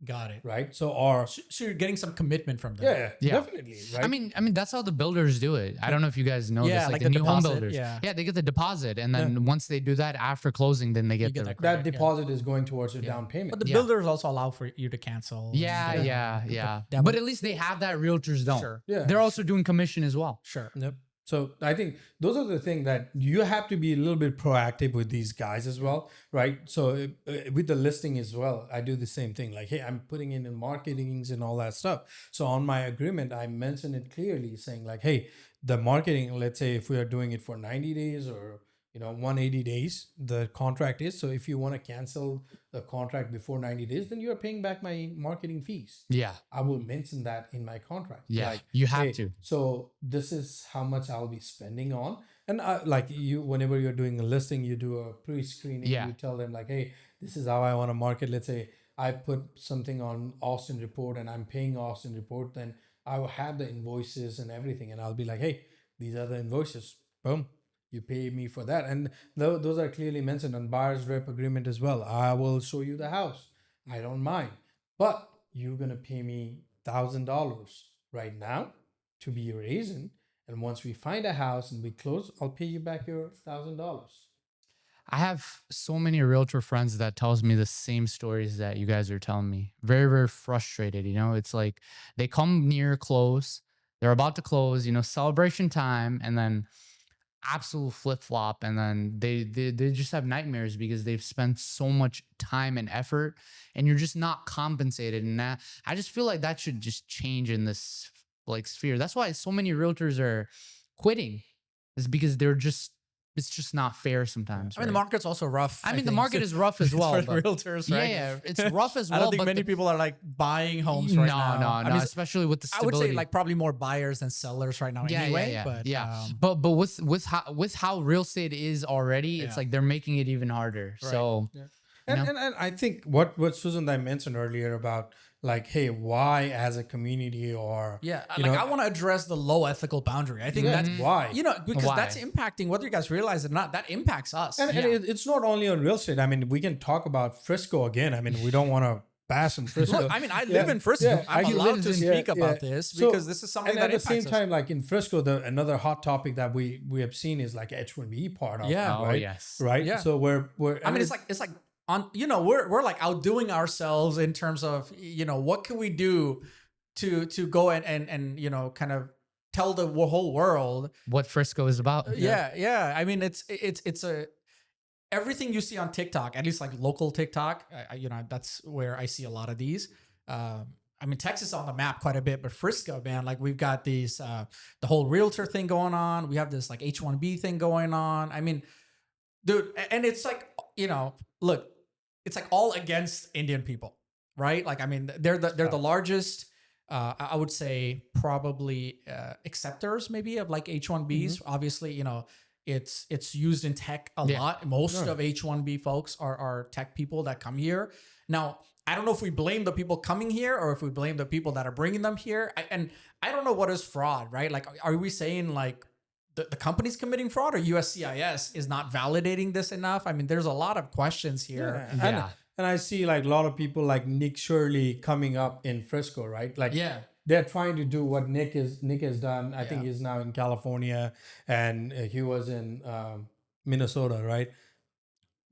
A: Got it.
C: right? So, or
A: So you're getting some commitment from them.
C: yeah,
B: Yeah.
C: definitely, right?
B: I mean that's how the builders do it. I don't know if you guys know
A: Yeah,
B: this,
A: like
B: like the
A: the
B: new home
A: deposit,
B: builders.
A: yeah.
B: They get the deposit, and then once they do that after closing, then they get
A: get
B: the
A: that
C: that
A: credit, yeah.
C: deposit is going towards your down payment.
A: But the
B: Yeah.
A: builders also allow for you to cancel.
B: yeah.
A: demo-
B: But at least they have that. Realtors don't.
A: Sure.
C: Yeah.
B: They're also doing commission as well.
A: Sure.
C: Yep. So I think those are the things that you have to be a little bit proactive with these guys as well, right? So with the listing as well, I do the same thing. Like, hey, I'm putting in the marketings and all that stuff. So on my agreement, I mention it clearly, saying like, hey, the marketing. Let's say if we are doing it for 90 days or 180 days, the contract is. So if you want to cancel the contract before 90 days, then you are paying back my marketing fees.
B: Yeah.
C: I will mention that in my contract.
B: Yeah. You have
C: hey,
B: to.
C: So this is how much I'll be spending on. And like you, whenever you're doing a listing, you do a pre-screening.
B: Yeah.
C: You tell them like, hey, this is how I want to market. Let's say I put something on Austin Report and I'm paying Austin Report. Then I will have the invoices and everything. And I'll be like, hey, these are the invoices. Boom. You pay me for that. And those are clearly mentioned on buyer's rep agreement as well. I will show you the house. I don't mind. But you're going to pay me $1,000 right now to be your agent. And once we find a house and we close, I'll pay you back your $1,000.
B: I have so many realtor friends that tells me the same stories that you guys are telling me. Very, very frustrated. It's like they come near close. They're about to close, celebration time. And then absolute flip flop, and then they just have nightmares because they've spent so much time and effort, and you're just not compensated. And I just feel like that should just change in this like sphere. That's why so many realtors are quitting, is because it's just not fair sometimes.
A: I mean, the
B: right?
A: market's also rough.
B: I mean, the
A: think.
B: market is rough as well.
A: for
B: but
A: realtors,
B: yeah,
A: right?
B: yeah, it's rough as well.
A: I don't think
B: but
A: many people are like buying homes right now.
B: no,
A: I mean,
B: especially with the
A: I would
B: stability.
A: say like probably more buyers than sellers right now. Anyway, but
B: but with how real estate is already, it's
A: Yeah.
B: like they're making it even harder.
A: Right.
B: So
C: Yeah.
B: You know?
C: And I think what Susan I mentioned earlier about like, hey, why as a community or
A: yeah,
C: you
A: like
C: know,
A: I want to address the low ethical boundary. I think
C: yeah,
A: that's
C: why
A: because
B: Why?
A: that's impacting whether you guys realize it or not. That impacts us.
C: and it's not only on real estate. I mean, we can talk about Frisco again. I mean, we don't want to bash on Frisco.
A: Look, I mean, I live in Frisco.
C: Yeah,
A: I'm
C: he
A: allowed
C: lives
A: to
C: in-
A: speak
C: yeah,
A: about
C: yeah.
A: this
C: So-
A: because this is something
C: and
A: that
C: at the same
A: impacts us.
C: time, like in Frisco, another hot topic that we have seen is like H1B part of
A: Yeah.
C: it,
B: Oh,
C: right?
B: yes.
C: Right.
A: Yeah.
C: So we're
A: I mean, it's like on we're like outdoing ourselves in terms of what can we do to go and kind of tell the whole world.
B: what Frisco is about.
A: Yeah. I mean, it's a everything you see on TikTok, at least like local TikTok. That's where I see a lot of these. I mean, Texas is on the map quite a bit, but Frisco, man, like we've got these the whole realtor thing going on. We have this like H1B thing going on. I mean, dude, and it's like look, it's like all against Indian people, right? Like, I mean, they're the largest. I would say probably acceptors maybe of like H1Bs. Obviously, it's used in tech a lot. Most of H1B folks are tech people that come here. Now, I don't know if we blame the people coming here or if we blame the people that are bringing them here. And I don't know what is fraud, right? Like, are we saying like the company's committing fraud or USCIS is not validating this enough? I mean, there's a lot of questions here.
B: Yeah.
C: And I see like a lot of people like Nick Shirley coming up in Frisco, right? Like they're trying to do what Nick has done. I think he's now in California and he was in Minnesota, right?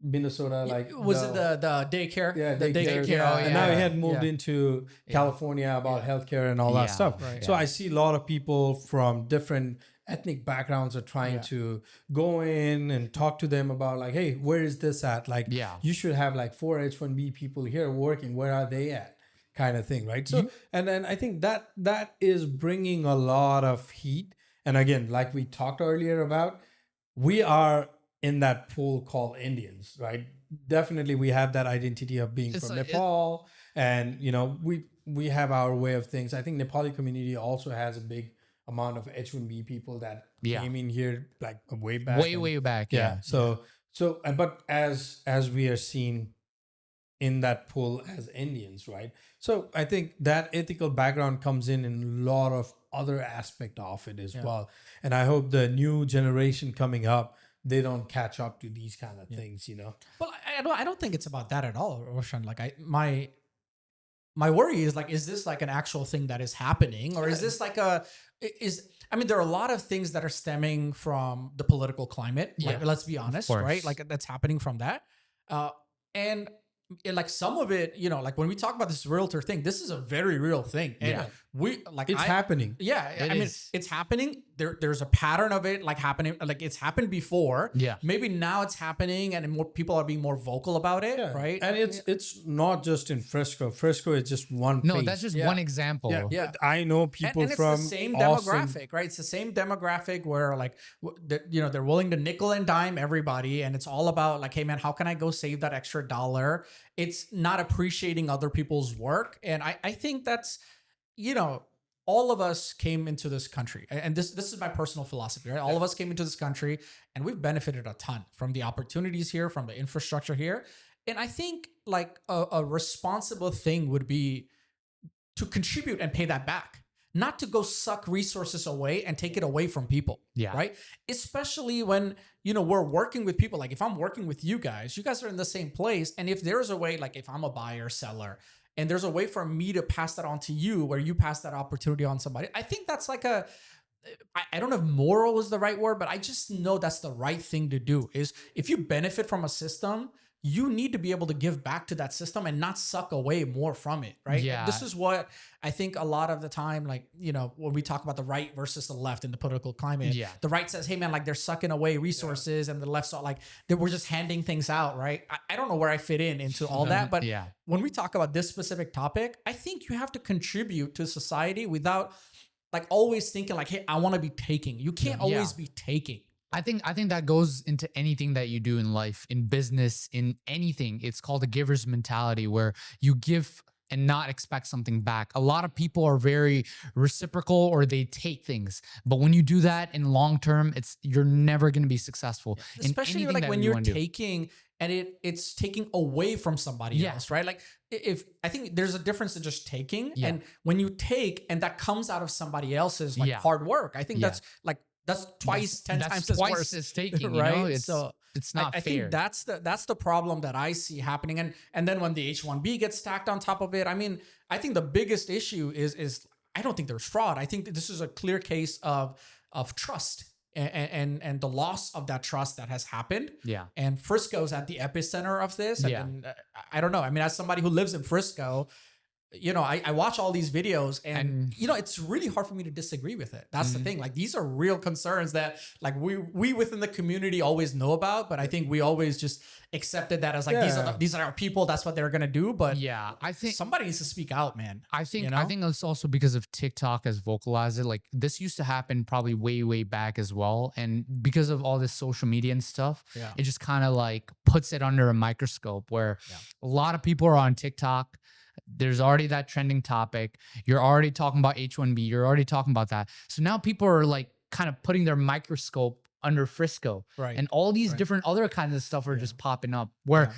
C: Minnesota, like
A: Was it the daycare?
C: yeah,
A: the daycare.
B: Oh,
C: and now he had moved
A: Yeah.
C: into California about healthcare and all that
B: Yeah,
C: stuff.
A: right.
C: So I see a lot of people from different ethnic backgrounds are trying to go in and talk to them about like, hey, where is this at? Like, you should have like 4 H1B people here working. Where are they at? Kind of thing, right? So, and then I think that is bringing a lot of heat. And again, like we talked earlier about, we are in that pool called Indians, right? Definitely, we have that identity of being from Nepal, and we have our way of things. I think Nepali community also has a big amount of H1B people that came in here like way back.
B: Way back. Yeah.
C: So but as we are seen in that pool as Indians, right? So I think that ethical background comes in a lot of other aspect of it as well. And I hope the new generation coming up, they don't catch up to these kind of things,
A: Well, I don't think it's about that at all, Roshan. Like my worry is like, is this like an actual thing that is happening, or is this like I mean, there are a lot of things that are stemming from the political climate. Like, let's be honest, right? Like that's happening from that. And like some of it, like when we talk about this realtor thing, this is a very real thing. And we like
C: it's happening.
A: Yeah. I mean, it's happening. There's a pattern of it like happening. Like it's happened before.
B: Yeah.
A: Maybe now it's happening and more people are being more vocal about it. Right.
C: And it's not just in Frisco. Frisco is just one
B: No,
C: place.
B: that's just one example.
A: Yeah.
C: But I know people
A: and it's
C: from
A: the same
C: Austin.
A: demographic, right? It's the same demographic where like, they're willing to nickel and dime everybody. And it's all about like, hey man, how can I go save that extra dollar? It's not appreciating other people's work. And I think that's, all of us came into this country, and this is my personal philosophy, right? All of us came into this country and we've benefited a ton from the opportunities here, from the infrastructure here. And I think like a responsible thing would be to contribute and pay that back, not to go suck resources away and take it away from people.
B: Yeah.
A: Right. Especially when, we're working with people. Like if I'm working with you guys are in the same place. And if there's a way, like if I'm a buyer, seller, and there's a way for me to pass that on to you, where you pass that opportunity on somebody, I think that's like I don't know if moral is the right word, but I just know that's the right thing to do. Is if you benefit from a system, you need to be able to give back to that system and not suck away more from it, right?
B: Yeah.
A: This is what I think a lot of the time, like, when we talk about the right versus the left in the political climate,
B: Yeah.
A: the right says, hey man, like they're sucking away resources, and the left saw like we're just handing things out, right? I don't know where I fit into all that, but
B: Yeah.
A: when we talk about this specific topic, I think you have to contribute to society without like always thinking like, hey, I want to be taking. You can't always be taking.
B: I think that goes into anything that you do in life, in business, in anything. It's called a giver's mentality, where you give and not expect something back. A lot of people are very reciprocal, or they take things. But when you do that in long term, you're never going to be successful. in
A: Especially
B: anything
A: like
B: that
A: when
B: you
A: you're
B: wanna do.
A: taking and it's taking away from somebody
B: Yeah.
A: else, right? Like if I think there's a difference in just taking,
B: Yeah.
A: and when you take and that comes out of somebody else's like
B: Yeah.
A: hard work. I think
B: Yeah.
A: that's twice, 10
B: That's
A: times as
B: twice
A: worse,
B: as taking,
A: right?
B: you know?
A: So
B: It's not
A: I
B: fair.
A: think that's the problem that I see happening. And then when the H1B gets stacked on top of it, I mean, I think the biggest issue is I don't think there's fraud. I think that this is a clear case of trust and the loss of that trust that has happened.
B: Yeah.
A: And Frisco's at the epicenter of this.
B: Yeah.
A: And I don't know. I mean, as somebody who lives in Frisco, I watch all these videos and it's really hard for me to disagree with it. That's the thing. Like, these are real concerns that like we within the community always know about, but I think we always just accepted that as like, these are our people. That's what they're going to do. But
B: Yeah. I think
A: somebody needs to speak out, man.
B: I think it's also because of TikTok has vocalized it. Like, this used to happen probably way back as well, and because of all this social media and stuff, it just kind of like puts it under a microscope, where a lot of people are on TikTok. There's already that trending topic. You're already talking about H1B. You're already talking about that. So now people are like kind of putting their microscope under Frisco,
A: Right.
B: and all these different other kinds of stuff are just popping up, where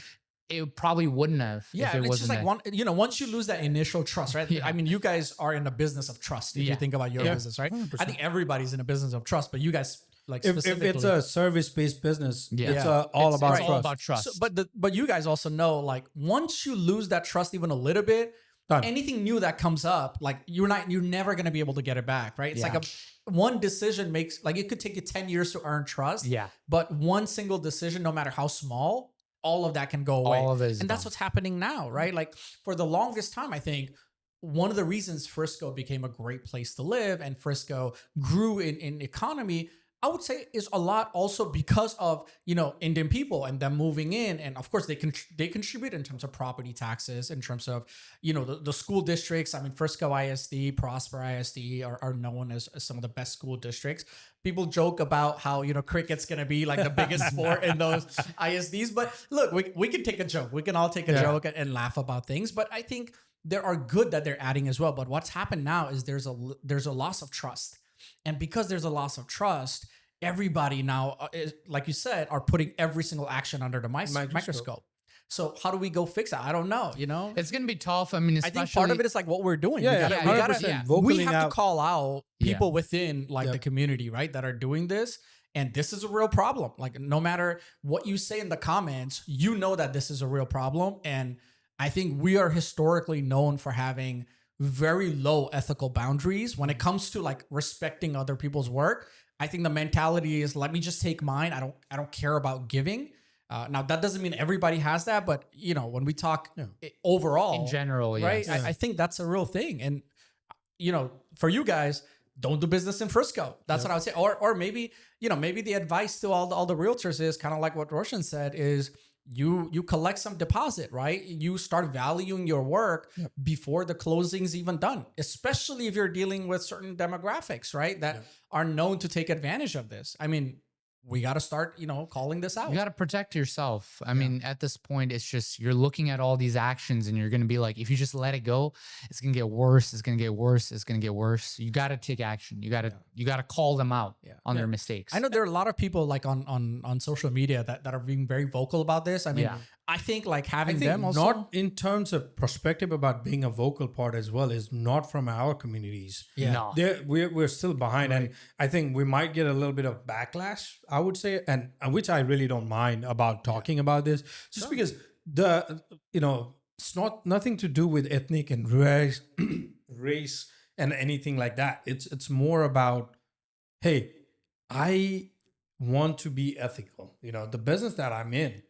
B: it probably wouldn't have.
A: Yeah,
B: if it
A: it's just
B: wasn't
A: like once you lose that initial trust, right?
B: Yeah.
A: I mean, you guys are in the business of trust. If you think about your business, right?
C: 100%.
A: I think everybody's in a business of trust, but you guys like
C: If
A: specifically.
C: it's a service-based business,
B: Yeah.
C: it's
B: Yeah.
C: all about
B: it's
C: trust.
B: all about trust.
A: So, but you guys also know, like, once you lose that trust even a little bit,
C: Done.
A: anything new that comes up, like you're never gonna be able to get it back, right? It's
B: Yeah.
A: like one decision makes, like, it could take you 10 years to earn trust.
B: Yeah.
A: But one single decision, no matter how small, all of that can go away.
B: All of it is
A: and that's
B: gone.
A: what's happening now, right? Like, for the longest time, I think one of the reasons Frisco became a great place to live and Frisco grew in economy, I would say, is a lot also because of, Indian people and them moving in. And of course, they contribute in terms of property taxes, in terms of, the school districts. I mean, Frisco ISD, Prosper ISD are known as some of the best school districts. People joke about how, cricket's going to be like the biggest sport in those ISDs. But look, we can take a joke. We can all take a joke and laugh about things. But I think there are good that they're adding as well. But what's happened now is there's a loss of trust. And because there's a loss of trust, everybody now, like you said, are putting every single action under the microscope. So how do we go fix that? I don't know.
B: It's gonna be tough. I mean,
A: I
B: especially
A: think part of it is like what we're doing.
C: Yeah,
A: we
C: 100%.
A: gotta,
C: Vocaling
A: we have
C: out.
A: to call out people within like
C: Yep.
A: the community, right, that are doing this. And this is a real problem. Like, no matter what you say in the comments, that this is a real problem. And I think we are historically known for having very low ethical boundaries when it comes to like respecting other people's work. I think the mentality is, let me just take mine. I don't care about giving. Now that doesn't mean everybody has that, but when we talk overall,
B: in general,
A: right?
B: yes.
A: I think that's a real thing. And for you guys, don't do business in Frisco. That's what I would say. Or maybe maybe the advice to all the realtors is kind of like what Roshan said, is you collect some deposit, right? You start valuing your work before the closing's even done, especially if you're dealing with certain demographics, right? That are known to take advantage of this. I mean, we got to start, calling this out.
B: You got to protect yourself. I mean, at this point, it's just, you're looking at all these actions and you're going to be like, if you just let it go, it's going to get worse. It's going to get worse. It's going to get worse. You got to take action. You got to call them out on their mistakes.
A: I know there are a lot of people like on social media that are being very vocal about this. I mean, I think like having them also,
C: not in terms of perspective about being a vocal part as well, is not from our communities.
B: No.
C: We're still behind, and I think we might get a little bit of backlash, I would say, and which I really don't mind about talking about this, just because it's nothing to do with ethnic and race and anything like that. It's more about, hey, I want to be ethical. The business that I'm in,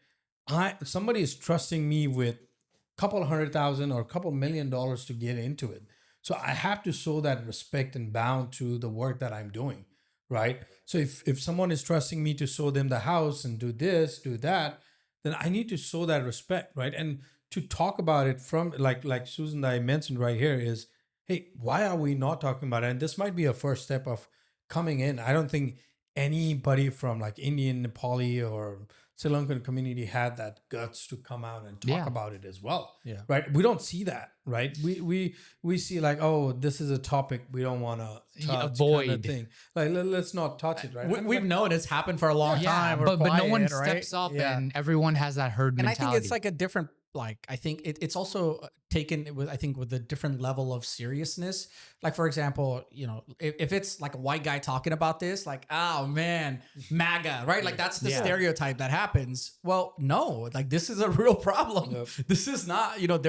C: somebody is trusting me with a couple $100,000 or a couple $1 million to get into it. So I have to show that respect and bound to the work that I'm doing, right? So if someone is trusting me to show them the house and do this, do that, then I need to show that respect, right? And to talk about it from like Susan that I mentioned right here is, hey, why are we not talking about it? And this might be a first step of coming in. I don't think anybody from like Indian, Nepali, or Sri Lankan community had that guts to come out and talk
B: Yeah.
C: about it as well.
A: Yeah.
C: Right. We don't see that, right? We see like, oh, this is a topic we don't want to touch,
B: avoid.
C: kind of thing. Like let's not touch it, right?
A: We've known it's happened for a long time. We're
B: but no one
A: quiet, right?
B: steps up,
A: Yeah.
B: and everyone has that herd
A: And I
B: mentality.
A: think it's like a different, like, I think it's also taken with, I think, with a different level of seriousness. Like, for example, you know, if it's like a white guy talking about this, like, oh man, MAGA, right? Like that's the
B: Yeah.
A: stereotype that happens. Well, no, like this is a real problem.
C: Yep.
A: This is not, you know,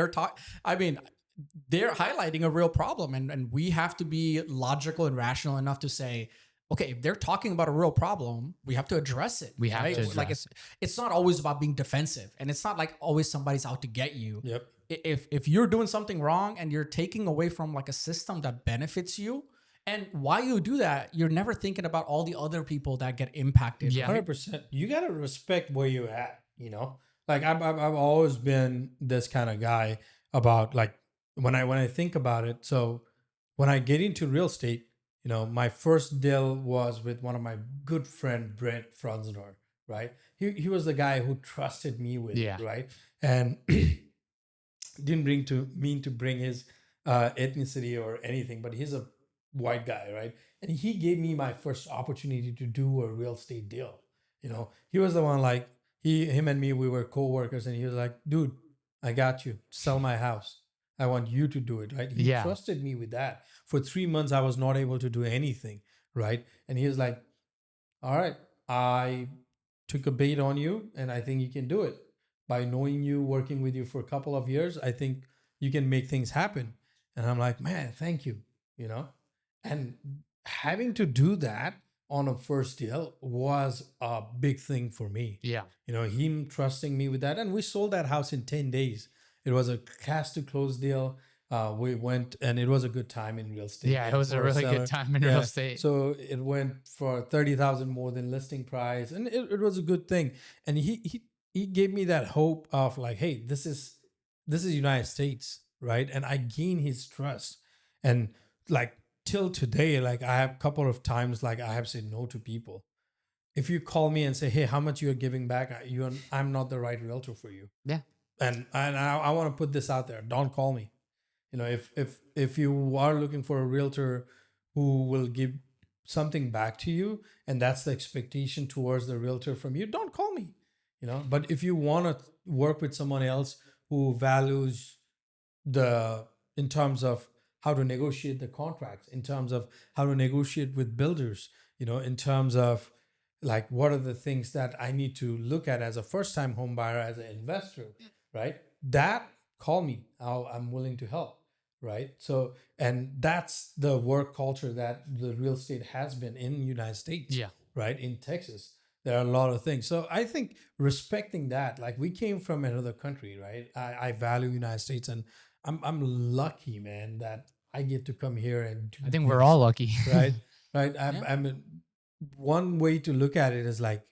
A: I mean, they're highlighting a real problem, and we have to be logical and rational enough to say, okay, if they're talking about a real problem, we have to address it.
B: We have
A: right?
B: to
A: Like
B: address
A: it's not always about being defensive, and it's not like always somebody's out to get you.
C: Yep.
A: If you're doing something wrong and you're taking away from like a system that benefits you, and while you do that, you're never thinking about all the other people that get impacted.
B: Yeah.
A: right?
C: 100%. You got to respect where you're at, you know? Like I've always been this kind of guy about like when I think about it. So when I get into real estate, you know, my first deal was with one of my good friend, Brett Franzenor, right? He was the guy who trusted me with
B: Yeah.
C: it, right? And didn't mean to bring his ethnicity or anything, but he's a white guy, right? And he gave me my first opportunity to do a real estate deal. You know, he was the one like him and me, we were co-workers, and he was like, dude, I got you. Sell my house. I want you to do it, right? He
B: Yeah.
C: trusted me with that. For 3 months, I was not able to do anything, right? And he was like, all right, I took a bait on you, and I think you can do it. By knowing you, working with you for a couple of years, I think you can make things happen. And I'm like, man, thank you, you know? And having to do that on a first deal was a big thing for me.
B: Yeah.
C: You know, him trusting me with that. And we sold that house in 10 days. It was a cash to close deal. We went, and it was a good time in real estate.
B: Yeah, it was a
C: for
B: really
C: seller.
B: good time in
C: Yeah.
B: real estate.
C: So it went for 30,000 more than listing price. And it was a good thing. And he gave me that hope of like, hey, this is United States, right? And I gained his trust. And like till today, like I have a couple of times, like I have said no to people. If you call me and say, hey, how much you're giving back, I'm not the right realtor for you.
B: Yeah.
C: And I want to put this out there. Don't call me. You know, if you are looking for a realtor who will give something back to you, and that's the expectation towards the realtor from you, don't call me. You know, but if you want to work with someone else who values in terms of how to negotiate the contracts, in terms of how to negotiate with builders, you know, in terms of like what are the things that I need to look at as a first time home buyer, as an investor, right? That call me. I'm willing to help, right? So, and that's the work culture that the real estate has been in the United States,
B: Yeah.
C: right? In Texas, there are a lot of things. So I think respecting that, like we came from another country, right? I value United States, and I'm lucky, man, that I get to come here and do
B: I think we're
C: this,
B: all lucky.
C: right? Right.
A: Yeah.
C: I mean, one way to look at it is like,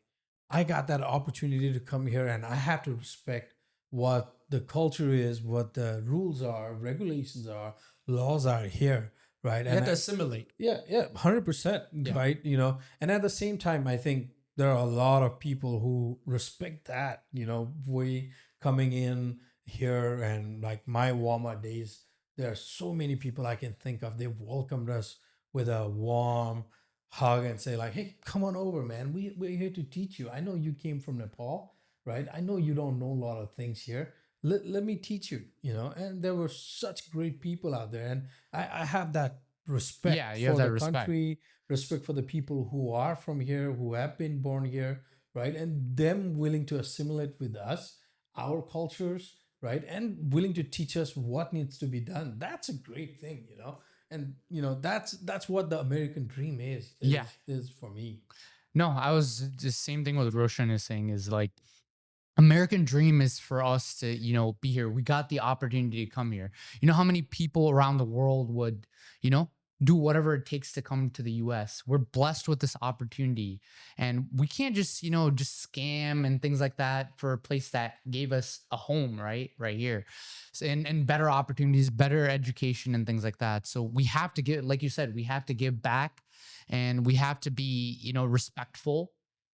C: I got that opportunity to come here, and I have to respect what the culture is, what the rules are, regulations are, laws are here, right?
A: You have to assimilate.
C: Yeah, 100%,
A: Yeah.
C: right? You know, and at the same time, I think there are a lot of people who respect that. You know, we coming in here and like my Walmart days, there are so many people I can think of. They welcomed us with a warm hug and say like, "Hey, come on over, man. We're here to teach you. I know you came from Nepal, right? I know you don't know a lot of things here. Let me teach you, you know." And there were such great people out there, and I have that respect
B: Yeah, you
C: for
B: have that
C: the
B: respect.
C: country, respect for the people who are from here, who have been born here, right? And them willing to assimilate with us, our cultures, right? And willing to teach us what needs to be done. That's a great thing, you know? And you know, that's what the American dream is for me.
B: No, I was the same thing with Roshan is saying is like American dream is for us to, be here. We got the opportunity to come here. You know how many people around the world would, do whatever it takes to come to the US. We're blessed with this opportunity. And we can't just scam and things like that for a place that gave us a home, right? Right here. So, and better opportunities, better education and things like that. So we have to give, like you said, we have to give back, and we have to be, respectful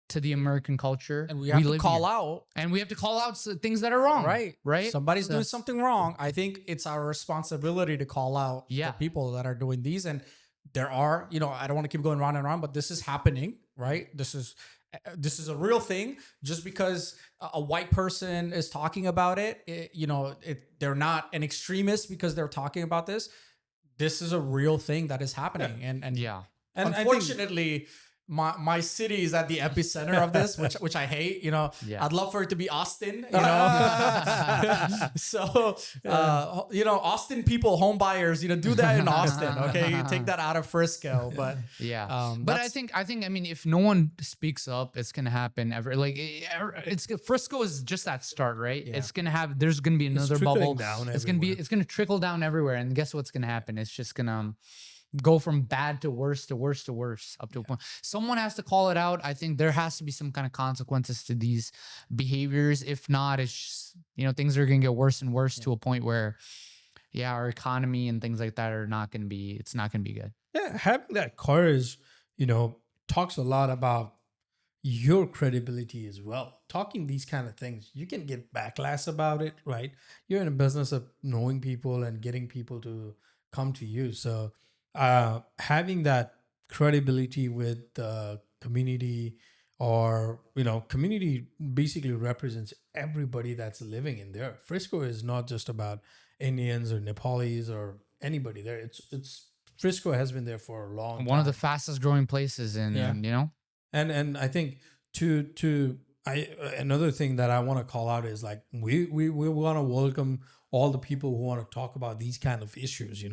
B: to the American culture.
A: And we have to
B: live
A: call
B: here.
A: out.
B: And we have to call out things that are wrong. Right.
A: Somebody's
B: So-
A: doing something wrong. I think it's our responsibility to call out
B: Yeah.
A: the people that are doing these. And there are, I don't want to keep going round and round, but this is happening, right? This is a real thing. Just because a white person is talking about they're not an extremist because they're talking about this. This is a real thing that is happening. And
B: Yeah.
C: And I think-
A: unfortunately, my city is at the epicenter of this, which I hate.
B: Yeah.
A: I'd love for it to be Austin. So Austin people, home buyers, do that in Austin. Okay, you take that out of Frisco, but
B: Yeah. But I think, if no one speaks up, it's gonna happen it's Frisco is just that start, right?
A: Yeah.
B: It's gonna have, there's gonna be another
C: trickling
B: bubble.
C: down
B: It's
C: everywhere.
B: gonna trickle down everywhere. And guess what's gonna happen? It's just gonna go from bad to worse to worse to worse up to a point. Someone has to call it out. I think there has to be some kind of consequences to these behaviors. If not, it's just, things are going to get worse and worse to a point where, our economy and things like that are not going to be, it's not going to be good.
C: Yeah, having that courage, talks a lot about your credibility as well. Talking these kind of things, you can get backlash about it, right? You're in a business of knowing people and getting people to come to you. So having that credibility with the community, or community basically represents everybody that's living in there. Frisco is not just about Indians or Nepalis or anybody there. It's Frisco has been there for a long time.
B: One of the fastest growing places in,
C: And I think another thing that I want to call out is like we want to welcome all the people who want to talk about these kind of issues.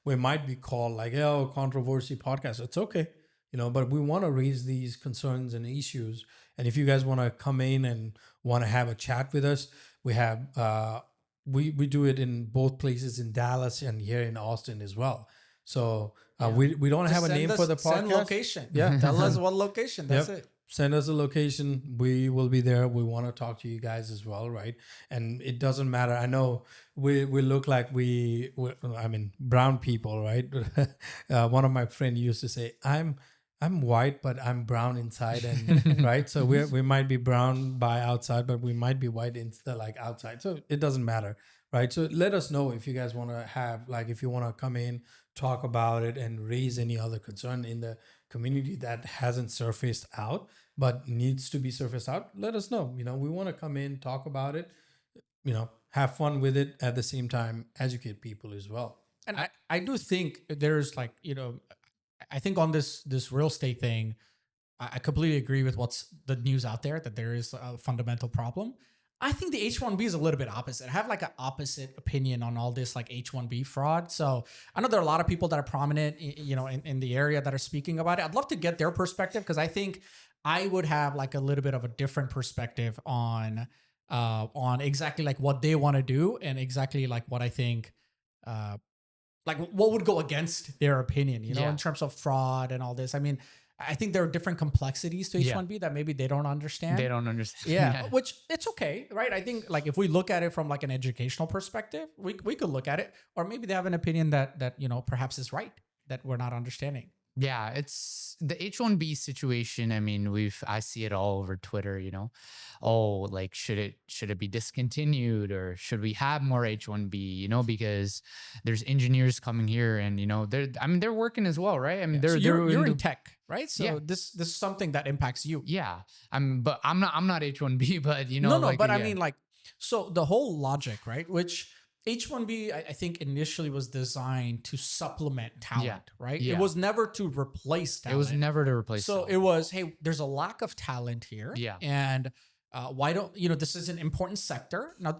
C: We might be called like, controversy podcast. It's okay, but we want to raise these concerns and issues. And if you guys want to come in and want to have a chat with us, we have we do it in both places, in Dallas and here in Austin as well. So we don't have a name for the podcast.
A: Send location.
C: Yeah.
A: Tell us what location. That's
C: Yep.
A: it.
C: Send us a location. We will be there. We want to talk to you guys as well, right? And it doesn't matter. I know we look like brown people, right? One of my friends used to say, I'm white, but I'm brown inside, and right. So we might be brown by outside, but we might be white outside. So it doesn't matter, right? So let us know if you guys want to have, if you want to come in, talk about it, and raise any other concern in the community that hasn't surfaced out but needs to be surfaced out. Let us know. We want to come in, talk about it, have fun with it, at the same time educate people as well.
A: And I do think there's I think on this real estate thing, I completely agree with what's the news out there, that there is a fundamental problem. I think the H1B is a little bit opposite. I have an opposite opinion on all this H1B fraud. So I know there are a lot of people that are prominent, in the area that are speaking about it. I'd love to get their perspective, because I think I would have a little bit of a different perspective on exactly what they want to do, and exactly what I think, what would go against their opinion, in terms of fraud and all this. I mean, I think there are different complexities to H1B that maybe they don't understand.
B: They don't understand.
A: Yeah, which it's okay, right? I think if we look at it from an educational perspective, we could look at it, or maybe they have an opinion that perhaps is right, that we're not understanding.
B: Yeah, it's the H1B situation. I mean, I see it all over Twitter, should it be discontinued, or should we have more H1B, because there's engineers coming here, and they're working as well, right? I mean,
A: So you're in tech, right? So this is something that impacts you.
B: Yeah. I'm not H1B, but
A: but I mean, so the whole logic, right? Which H1B, I think initially was designed to supplement talent, right?
B: Yeah.
A: It was never to replace talent.
B: It was never to replace
A: So
B: talent.
A: it was, hey, there's a lack of talent here.
B: Yeah.
A: And why don't, this is an important sector. Now,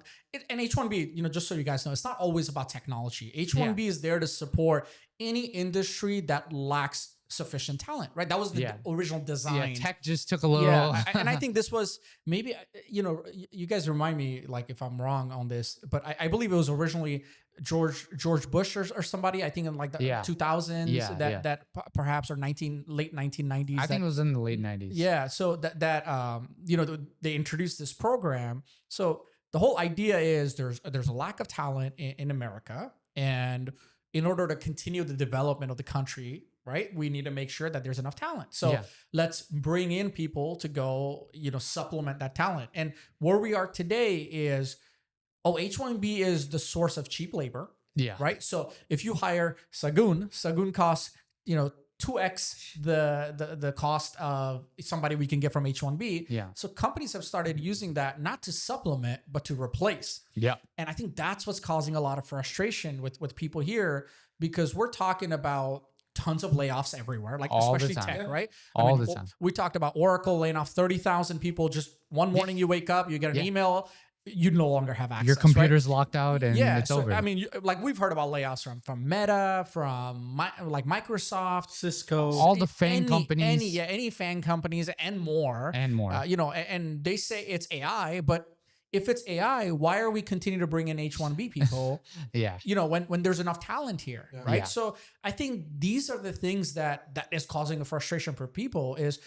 A: and H1B, just so you guys know, it's not always about technology. H1B is there to support any industry that lacks sufficient talent, right? That was the
B: Yeah.
A: original design.
B: Yeah, tech just took a little.
A: Yeah, and I think this was maybe, you guys remind me like if I'm wrong on this, but I believe it was originally George Bush or somebody. I think in like the 2000s that perhaps or late 1990s.
B: I think it was in the late 90s.
A: Yeah, so they introduced this program. So the whole idea is there's a lack of talent in America, and in order to continue the development of the country, right, we need to make sure that there's enough talent. So let's bring in people to go, supplement that talent. And where we are today is, H1B is the source of cheap labor.
B: Yeah.
A: Right. So if you hire Sagun costs, 2x the cost of somebody we can get from H1B.
B: Yeah.
A: So companies have started using that not to supplement, but to replace.
B: Yeah.
A: And I think that's what's causing a lot of frustration with people here, because we're talking about tons of layoffs everywhere, like
B: all
A: especially
B: the time.
A: tech, right?
B: All the time.
A: We talked about Oracle laying off 30,000 people. Just one morning you wake up, you get an email, you no longer have access.
B: Your computer's locked out and it's over.
A: I mean, like we've heard about layoffs from Meta, from Microsoft,
C: Cisco,
B: all the fan companies,
A: any fan companies and more. And they say it's AI, but if it's AI, why are we continuing to bring in H1B people?
B: Yeah.
A: When there's enough talent here, right? Yeah. So I think these are the things that is causing a frustration for people and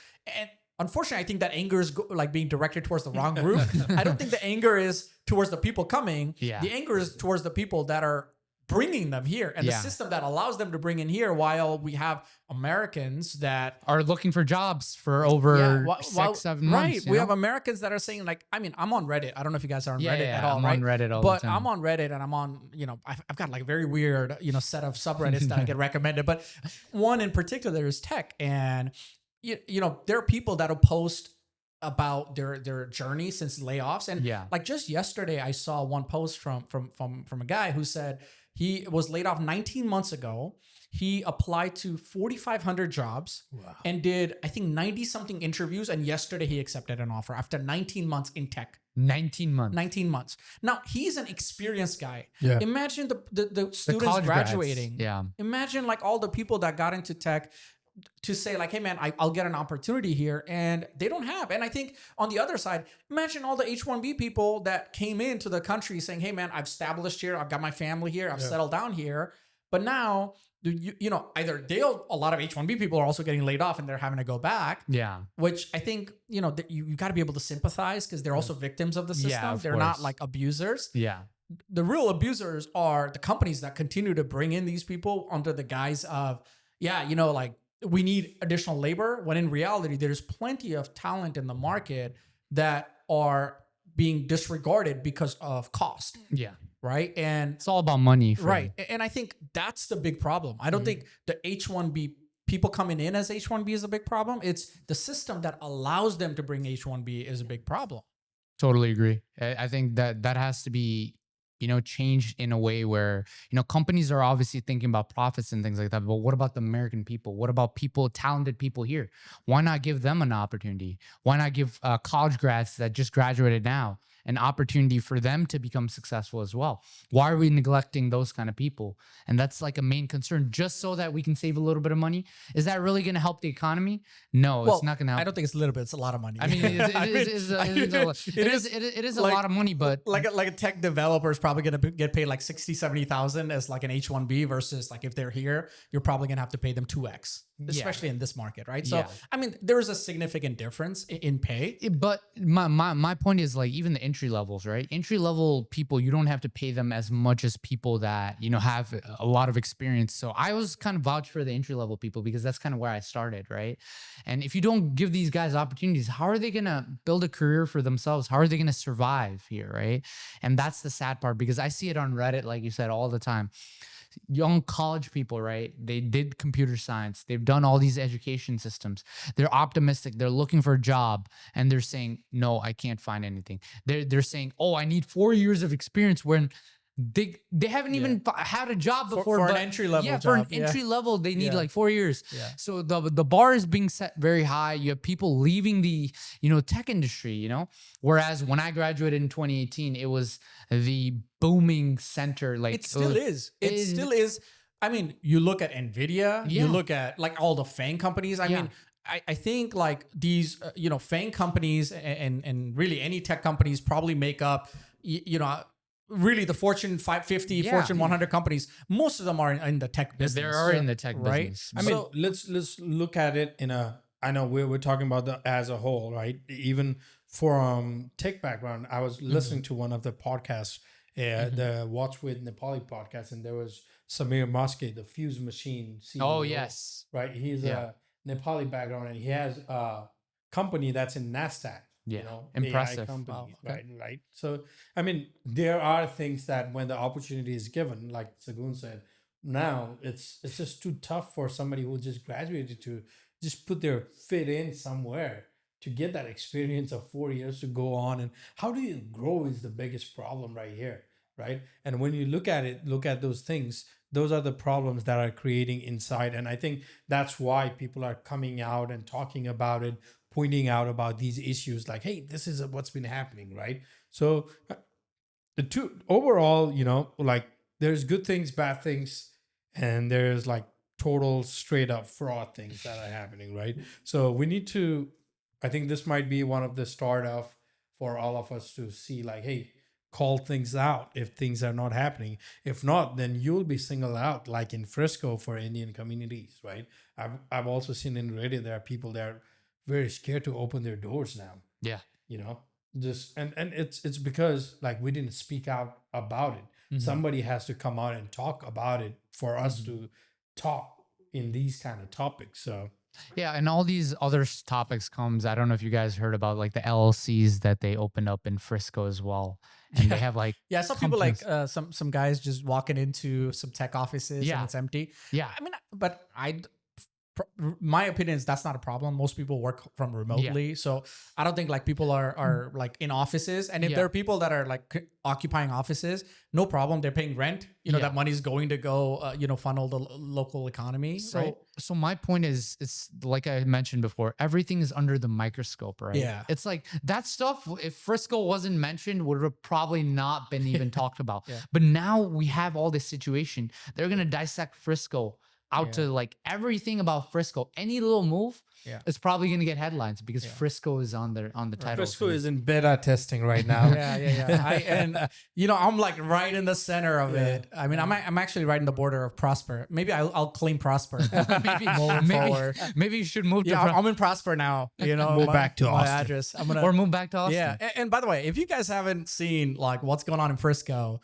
A: unfortunately, I think that anger is like being directed towards the wrong group. I don't think the anger is towards the people coming.
B: Yeah.
A: The anger is towards the people that are bringing them here, and the system that allows them to bring in here, while we have Americans that
B: are looking for jobs for over 6-7 months.
A: Right. We have Americans that are saying, like, I mean, I'm on Reddit. I don't know if you guys are on Reddit at all.
B: I'm on Reddit all the time.
A: But I'm on Reddit, and I'm on, I've got like a very weird, set of subreddits that I get recommended. But one in particular is tech. And, there are people that'll post about their journey since layoffs. And like just yesterday, I saw one post from a guy who said he was laid off 19 months ago. He applied to 4,500 jobs and did, I think, 90 something interviews. And yesterday he accepted an offer after 19 months in tech.
B: 19 months.
A: 19 months. Now, he's an experienced guy.
C: Yeah.
A: Imagine the students graduating.
B: Yeah.
A: Imagine like all the people that got into tech to say like, hey man, I'll get an opportunity here, and they don't have. And I think on the other side, imagine all the H1B people that came into the country saying, hey man, I've established here, I've got my family here, I've settled down here. But now, either a lot of H1B people are also getting laid off and they're having to go back.
B: Yeah. Which
A: I think, you got to be able to sympathize, because they're also victims of the system.
B: Yeah,
A: they're not like abusers.
B: Yeah.
A: The real abusers are the companies that continue to bring in these people under the guise of, like, we need additional labor, when in reality, there's plenty of talent in the market that are being disregarded because of cost.
B: Yeah.
A: Right. And
B: it's all about money.
A: Right. And I think that's the big problem. I don't think the H1B people coming in as H1B is a big problem. It's the system that allows them to bring H1B is a big problem.
B: Totally agree. I think that has to be, changed in a way where, companies are obviously thinking about profits and things like that. But what about the American people? What about talented people here? Why not give them an opportunity? Why not give college grads that just graduated now an opportunity for them to become successful as well? Why are we neglecting those kind of people? And that's like a main concern, just so that we can save a little bit of money. Is that really going to help the economy? No, it's not going to help.
A: I don't think it's a little bit. It's a lot of money.
B: I mean, it is a lot of money, but
A: like a tech developer is probably going to get paid like 60, 70,000 as like an H1B, versus like if they're here, you're probably going to have to pay them 2x, especially in this market. Right. So, I mean, there is a significant difference in pay.
B: But my point is, like, even the entry levels, right? Entry level people, you don't have to pay them as much as people that, have a lot of experience. So I was kind of vouch for the entry level people, because that's kind of where I started, right? And if you don't give these guys opportunities, how are they going to build a career for themselves? How are they going to survive here, right? And that's the sad part, because I see it on Reddit, like you said, all the time. Young college people, right? They did computer science. They've done all these education systems. They're optimistic. They're looking for a job, and they're saying, no, I can't find anything. They're saying, oh, I need 4 years of experience, when they haven't even had a job before.
A: For an entry level job.
B: For an entry level, they need like 4 years. Yeah. So the bar is being set very high. You have people leaving the tech industry, Whereas when I graduated in 2018, it was the booming center. Like
A: it still is. It still is. I mean, you look at Nvidia, you
B: Yeah.
A: look at like all the FANG companies. I
B: Yeah.
A: mean, I think like these, FANG companies and really any tech companies probably make up, really the Fortune 550,
B: Yeah.
A: Fortune 100 companies. Most of them are in the tech business.
B: They are in the tech
A: right?
B: business.
C: I mean, let's look at it in a. I know we're talking about the as a whole, right? Even from tech background, I was listening to one of the podcasts, the Watch with Nepali podcast, and there was Samir Maske, the Fuse Machine CEO.
B: Oh, yes.
C: right. He's a Nepali background, and he has a company that's in Nasdaq.
B: Yeah.
C: You know,
B: Impressive.
C: AI company,
A: Wow,
C: right. So, I mean, there are things that when the opportunity is given, like Sagun said, now it's just too tough for somebody who just graduated to just put their fit in somewhere to get that experience of 4 years to go on. And how do you grow is the biggest problem right here, right? And when you look at it, look at those things, those are the problems that are creating inside. And I think that's why people are coming out and talking about it, pointing out about these issues like, hey, this is what's been happening, right? So the two overall, like there's good things, bad things, and there's like total straight up fraud things that are happening, right? So we need to, I think this might be one of the start of for all of us to see like, hey, call things out if things are not happening. If not, then you'll be singled out, like in Frisco for Indian communities, right? I've also seen in Reddit there are people that are very scared to open their doors now.
B: Yeah.
C: Just and it's because like we didn't speak out about it. Somebody has to come out and talk about it for us to talk in these kind of topics. So
B: Yeah, and all these other topics comes. I don't know if you guys heard about like the LLCs that they opened up in Frisco as well, and they have like
A: Yeah, I saw people like
B: companies-
A: some guys just walking into some tech offices
B: Yeah.
A: and it's empty.
B: yeah,
A: I mean, but my opinion is that's not a problem. Most people work from remotely, so I don't think like people are like in offices. And if
B: Yeah.
A: there are people that are like occupying offices, no problem. They're paying rent.
B: Yeah.
A: That money is going to go, funnel the local economy.
B: So,
A: right?
B: so my point is, it's like I mentioned before, everything is under the microscope, right?
A: Yeah.
B: It's like that stuff, if Frisco wasn't mentioned, would have probably not been even talked about.
A: Yeah.
B: But now we have all this situation. They're going to dissect Frisco out to like everything about Frisco. Any little move
A: Yeah.
B: is probably going to get headlines because Frisco is on the title.
C: Frisco is in beta testing right now.
A: Yeah. I'm like right in the center of it. I mean, I'm actually right in the border of Prosper. Maybe I'll claim Prosper.
B: maybe you should move to
A: Yeah, I'm in Prosper now.
C: Move back to
A: my
C: Austin.
A: address. I'm gonna
B: or move back to Austin.
A: Yeah, and by the way, if you guys haven't seen like what's going on in Frisco,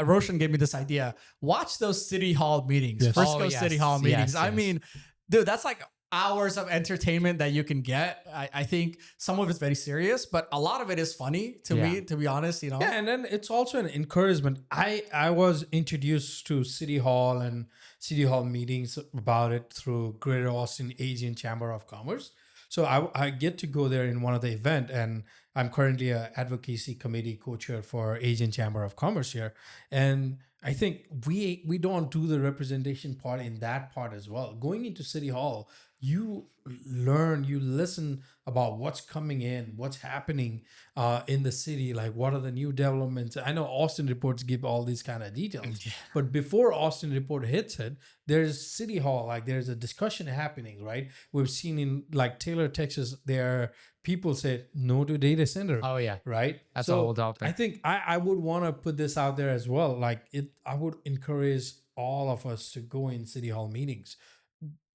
A: Roshan gave me this idea. Watch those city hall meetings,
C: Yes.
A: Frisco
B: Oh, yes,
A: city hall meetings.
B: yes,
A: I
B: yes.
A: mean, dude, that's like hours of entertainment that you can get. I think some of it's very serious, but a lot of it is funny to me, to be honest.
C: Yeah, and then it's also an encouragement. I was introduced to City Hall and City Hall meetings about it through Greater Austin Asian Chamber of Commerce. So I get to go there in one of the event, and I'm currently a advocacy committee co-chair for Asian Chamber of Commerce here. And I think we don't do the representation part in that part as well. Going into City Hall, you learn, you listen about what's coming in, what's happening in the city, like what are the new developments. I know Austin reports give all these kind of details, but before Austin report hits it, there's City Hall, like there's a discussion happening, right? We've seen in like Taylor, Texas, there people said no to data center.
B: Oh yeah.
C: Right.
B: That's a whole topic.
C: I think I would want to put this out there as well. Like I would encourage all of us to go in City Hall meetings.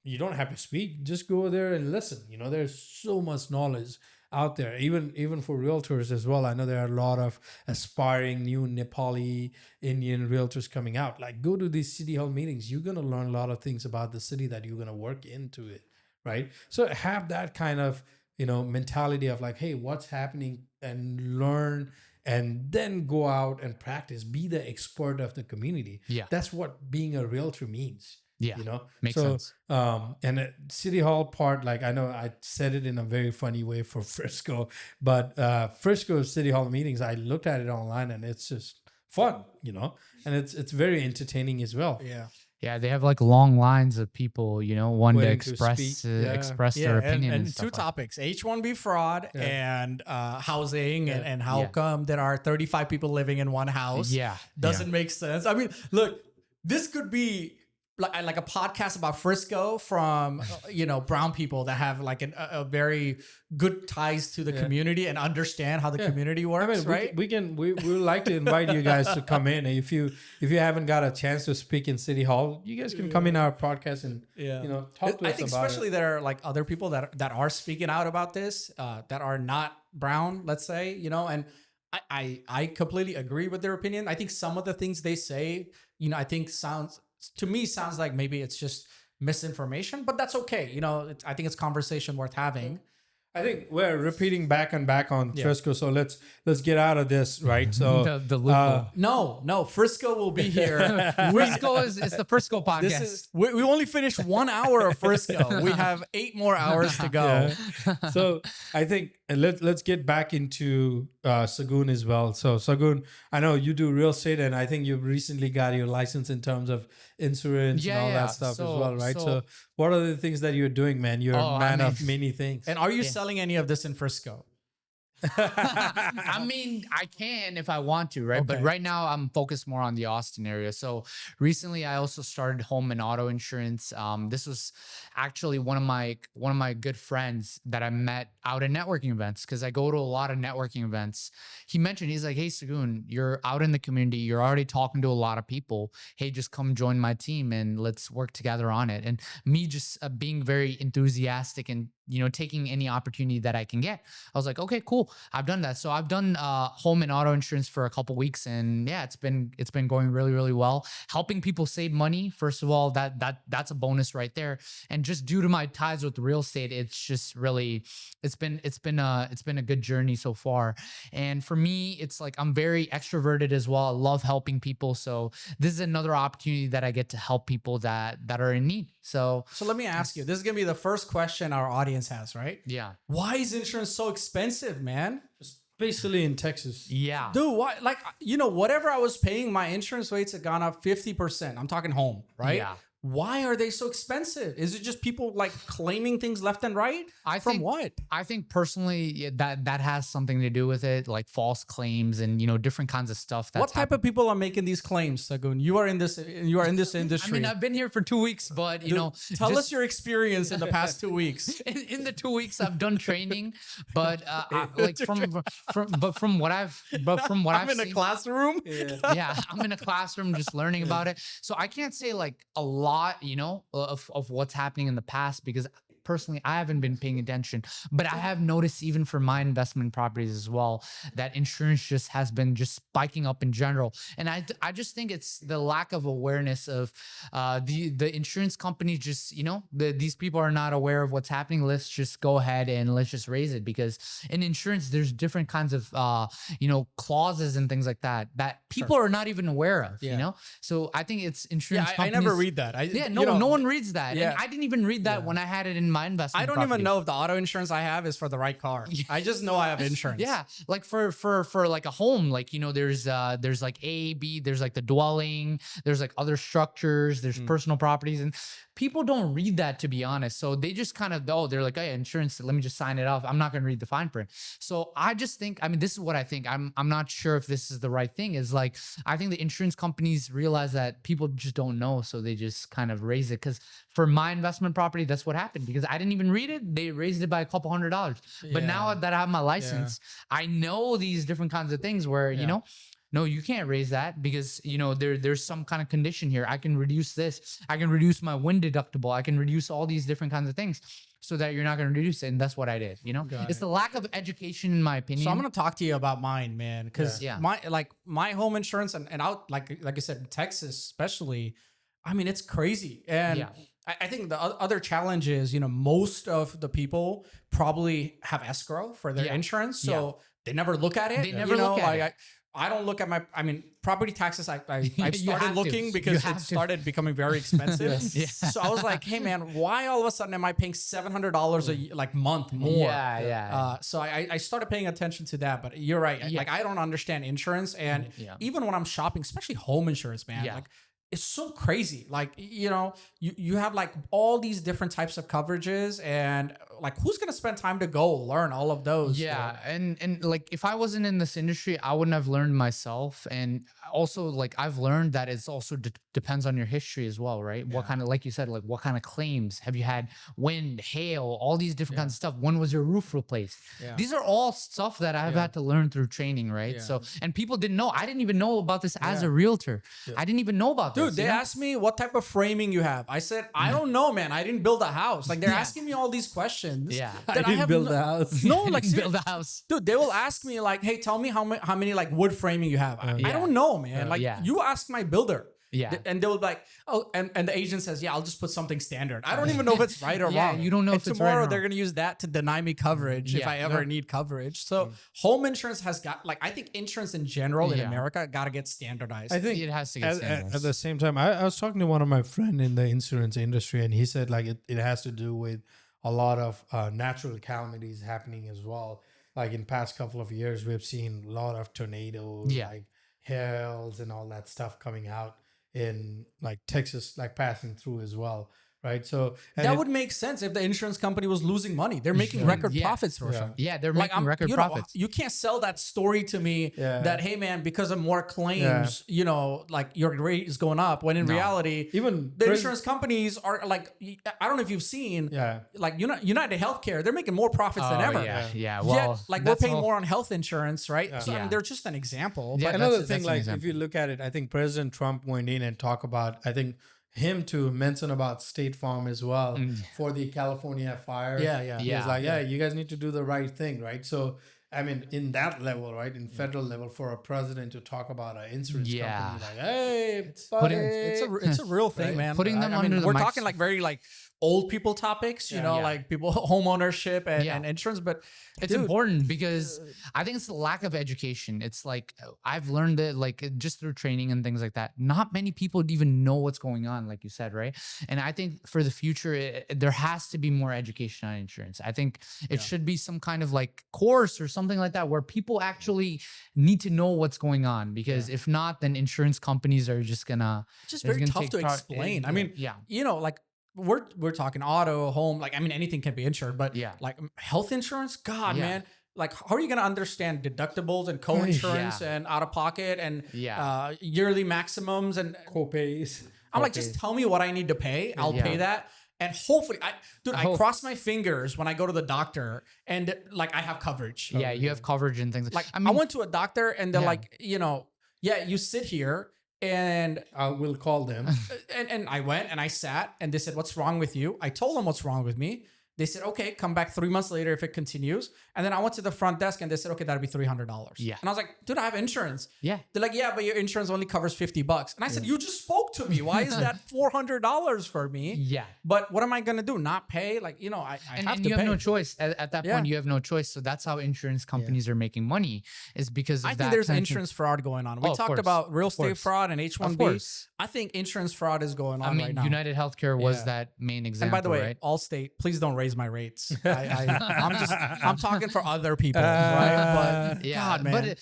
C: You don't have to speak, just go there and listen. There's so much knowledge out there, even for realtors as well. I know there are a lot of aspiring new Nepali Indian realtors coming out. Like, go to these City Hall meetings. You're going to learn a lot of things about the city that you're going to work into it, right? So have that kind of, mentality of like, hey, what's happening, and learn, and then go out and practice, be the expert of the community.
B: Yeah.
C: That's what being a realtor means.
B: Yeah. Makes
C: so,
B: sense.
C: And the City Hall part, like I know I said it in a very funny way for Frisco, but Frisco City Hall meetings, I looked at it online and it's just fun, and it's very entertaining as well.
A: Yeah.
B: Yeah, they have like long lines of people, one to
C: Waiting to
B: express
C: speak. Yeah.
B: express their opinion.
A: And
B: stuff
A: two
B: like-
A: topics: H1B fraud and housing, and how
B: Yeah.
A: come there are 35 people living in one house?
B: Yeah.
A: Doesn't make sense. I mean, look, this could be like a podcast about Frisco from brown people that have like a very good ties to the community and understand how the community works, right?
C: We would like to invite you guys to come in. If you haven't got a chance to speak in City Hall, you guys can come in our podcast and talk to us
A: I think
C: about
A: especially
C: it.
A: there are like other people that are speaking out about this that are not brown, let's say, and I completely agree with their opinion. I think some of the things they say, I think sounds like maybe it's just misinformation, but that's okay. I think it's conversation worth having.
C: I think we're repeating back and back on Frisco, so let's get out of this, right? So
B: The loophole.
A: No, Frisco will be here.
B: Frisco it's the Frisco podcast.
A: We only finished 1 hour of Frisco. We have 8 more hours to go.
C: Yeah. So I think let's get back into Sagun as well. So Sagun, I know you do real estate, and I think you've recently got your license in terms of insurance and all that stuff as well, right? So what are the things that you're doing, man? You're a man of many things.
A: And are you selling any of this in Frisco?
B: I mean, I can if I want to, right? But right now I'm focused more on the Austin area. So recently I also started home and auto insurance. This was actually one of my good friends that I met out at networking events, because I go to a lot of networking events. He mentioned, he's like, hey, Sagun, you're out in the community. You're already talking to a lot of people. Hey, just come join my team and let's work together on it. And me just being very enthusiastic and taking any opportunity that I can get. I was like, okay, cool. I've done that. So I've done home and auto insurance for a couple weeks, and yeah, it's been going really, really well. Helping people save money. First of all, that's a bonus right there. And just due to my ties with real estate, it's just really, it's been a good journey so far. And for me, it's like, I'm very extroverted as well. I love helping people. So this is another opportunity that I get to help people that are in need. So
A: let me ask you, this is going to be the first question our audience has, right?
B: Yeah.
A: Why is insurance so expensive, man?
C: Especially in Texas.
B: Yeah.
A: Dude, why? Like, whatever I was paying, my insurance rates have gone up 50%. I'm talking home, right?
B: Yeah.
A: Why are they so expensive? Is it just people like claiming things left and right?
B: I think personally that has something to do with it, like false claims and different kinds of stuff.
A: What type of people are making these claims, Sagun? You are in this industry.
B: I mean, I've been here for 2 weeks, but
A: tell us your experience in the past 2 weeks.
B: In the 2 weeks, I've done training, but from what I've
A: I'm in
B: seen,
A: a classroom.
B: Yeah, I'm in a classroom just learning about it. So I can't say like a lot, of what's happening in the past, because personally, I haven't been paying attention, but I have noticed even for my investment properties as well, that insurance just has been just spiking up in general. And I just think it's the lack of awareness of the insurance companies. Just, these people are not aware of what's happening. Let's just go ahead and let's just raise it, because in insurance, there's different kinds of, clauses and things like that people are not even aware of, So I think it's insurance companies.
A: I never read that.
B: No one reads that. Yeah. And I didn't even read that when I had it in my investment.
A: I don't even know if the auto insurance I have is for the right car. I just know I have insurance.
B: Yeah, like for like a home, like there's like A, B, there's like the dwelling, there's like other structures, there's personal properties, and people don't read that, to be honest. So they just kind of they're like, hey, insurance, let me just sign it off. I'm not going to read the fine print. So I just think, this is what I think. I'm not sure if this is the right thing. Is like, I think the insurance companies realize that people just don't know, so they just kind of raise it. Because for my investment property, that's what happened, because I didn't even read it. They raised it by a couple $100. But now that I have my license, I know these different kinds of things where, no, you can't raise that, because, there's some kind of condition here. I can reduce this. I can reduce my wind deductible. I can reduce all these different kinds of things so that you're not going to reduce it. And that's what I did, It's the lack of education, in my opinion.
A: So I'm going to talk to you about mine, man. Because my home insurance and out, like I said, in Texas especially, it's crazy. And I think the other challenge is, most of the people probably have escrow for their insurance. So they never look at it.
B: They never look at it.
A: I don't look at property taxes. I started looking because it started becoming very expensive. So I was like, hey man, why all of a sudden am I paying $700 a year, month more? So I started paying attention to that, but you're right. Like, I don't understand insurance. And even when I'm shopping, especially home insurance, man, like, it's so crazy. Like, you have like all these different types of coverages, and like who's gonna spend time to go learn all of those?
B: Yeah, and like if I wasn't in this industry, I wouldn't have learned myself. And also, like I've learned that it's also depends on your history as well, right? What
A: Yeah.
B: kind of, like you said, like what kind of claims have you had? Wind, hail, all these different
A: Yeah.
B: kinds of stuff. When was your roof replaced?
A: Yeah.
B: These are all stuff that I've
A: Yeah.
B: had to learn through training, right?
A: Yeah.
B: So, and people didn't know. I didn't even know about this as
A: Yeah.
B: a realtor.
C: Yeah.
B: I didn't even know about
A: Dude,
B: this.
A: they
B: you know?
A: asked me what type of framing you have. I said, I don't know, man. I didn't build a house. Like they're
B: Yeah.
A: asking me all these questions.
B: Yeah.
A: that
C: I didn't
A: have
C: build
A: no-
C: a house.
A: No, like
B: build a house.
A: dude, they will ask me like, "Hey, tell me how many like wood framing you have." I
B: Yeah.
A: don't know, man. Like
B: Yeah.
A: you ask my builder.
B: Yeah.
A: And they'll be like, "Oh," and the agent says, "Yeah, I'll just put something standard." I don't even know if it's right or
B: Yeah,
A: wrong.
B: you don't know
A: And
B: if it's right or
A: tomorrow
B: wrong.
A: they're gonna use that to deny me coverage if
B: Yeah.
A: I ever need coverage. So home insurance has got like I think insurance in general in
B: Yeah.
A: America got to get standardized.
C: I think
B: It has to get
C: at
B: standardized.
C: the same time, I was talking to one of my friend in the insurance industry, and he said like it has to do with a lot of natural calamities happening as well. Like in past couple of years, we've seen a lot of tornadoes,
B: Yeah.
C: like hails and all that stuff coming out in like Texas, like passing through as well, right? So and
A: that
C: it-
A: would make sense if the insurance company was losing money. They're making
B: Yeah.
A: record
B: Yeah.
A: profits, Roshan.
B: Yeah, they're
A: Like
B: making record
A: you know,
B: profits.
A: you can't sell that story to me
C: Yeah.
A: that hey man, because of more claims, you know, like your rate is going up. When in
B: No.
A: reality,
C: even
A: the
C: pres-
A: insurance companies are like I don't know if you've seen,
C: yeah.
A: like United Healthcare, they're making more profits than
B: Oh,
A: ever.
B: Yeah, yeah.
A: Yet,
B: Well,
A: like we're
B: that's
A: paying
B: all-
A: more on health insurance, right? So I
B: Yeah.
A: mean, they're just an example.
B: Yeah,
A: But
C: Another
B: that's
C: thing,
B: an
C: like if
B: example.
C: you look at it, I think President Trump went in and talked about, I think him to mention about State Farm as well for the California fire.
A: Yeah, yeah.
C: He
B: Yeah.
C: was like, yeah, you guys need to do the right thing, right? So, I mean, in that level, right, in federal level, for a president to talk about an insurance
B: Yeah.
C: company, like, hey,
B: Putting-
C: buddy.
A: it's a real thing,
C: Right.
A: man.
B: Putting them
A: I mean,
B: under the
A: we're
B: mics-
A: talking like very like old people topics, you know,
B: Yeah.
A: like people home ownership and,
B: Yeah.
A: and insurance. But
B: It's
A: dude,
B: important because I think it's the lack of education. It's like I've learned that like just through training and things like that. Not many people even know what's going on, like you said, right? And I think for the future, there has to be more education on insurance. I think it should be some kind of like course or something like that where people actually need to know what's going on. Because if not, then insurance companies are just gonna
A: it's just
B: it's
A: very
B: gonna
A: tough
B: take
A: to
B: part-
A: explain. I mean,
B: yeah.
A: you know, like we're talking auto, home, like I mean anything can be insured, but
B: Yeah.
A: like health insurance, God,
B: Yeah.
A: man. Like, how are you gonna understand deductibles and co-insurance and out of pocket and
B: Yeah.
A: yearly maximums and
C: Co-pays.
A: I'm like, just tell me what I need to pay. I'll
B: Yeah.
A: pay that. And hopefully, I
B: hope-
A: cross my fingers when I go to the doctor and like I have coverage.
B: Yeah, you have coverage and things.
A: Like
B: I
A: I,
B: mean,
A: went to a doctor and they're
B: Yeah.
A: like, you know, yeah, you sit here and
C: I will call them.
A: and I went and I sat and they said, "What's wrong with you?" I told them what's wrong with me. They said, "Okay, come back 3 months later if it continues." And then I went to the front desk and they said, "Okay, that'll be $300."
B: Yeah.
A: And I was like, "Dude, I have insurance."
B: yeah.
A: They're like, "Yeah, but your insurance only covers $50." And I said, "You just spoke to me. Why is that $400 for me?"
B: Yeah.
A: But what am I gonna do? Not pay? Like, you know, I
B: And,
A: have
B: and
A: to
B: you
A: pay.
B: have no choice. At that
A: Yeah.
B: point, you have no choice. So that's how insurance companies are making money, is because of
A: I
B: that.
A: think there's
B: kind of-
A: insurance fraud going on. We
B: Oh, of
A: talked
B: course.
A: about real
B: Of
A: estate
B: course.
A: fraud and
B: Of
A: H1B.
B: course.
A: I think insurance fraud is going on
B: I mean,
A: right now.
B: United Healthcare was
A: Yeah.
B: that main example.
A: And by the way,
B: right?
A: Allstate, please don't raise my rates. I'm talking for other people, right? But
B: Yeah,
A: God, man.
B: but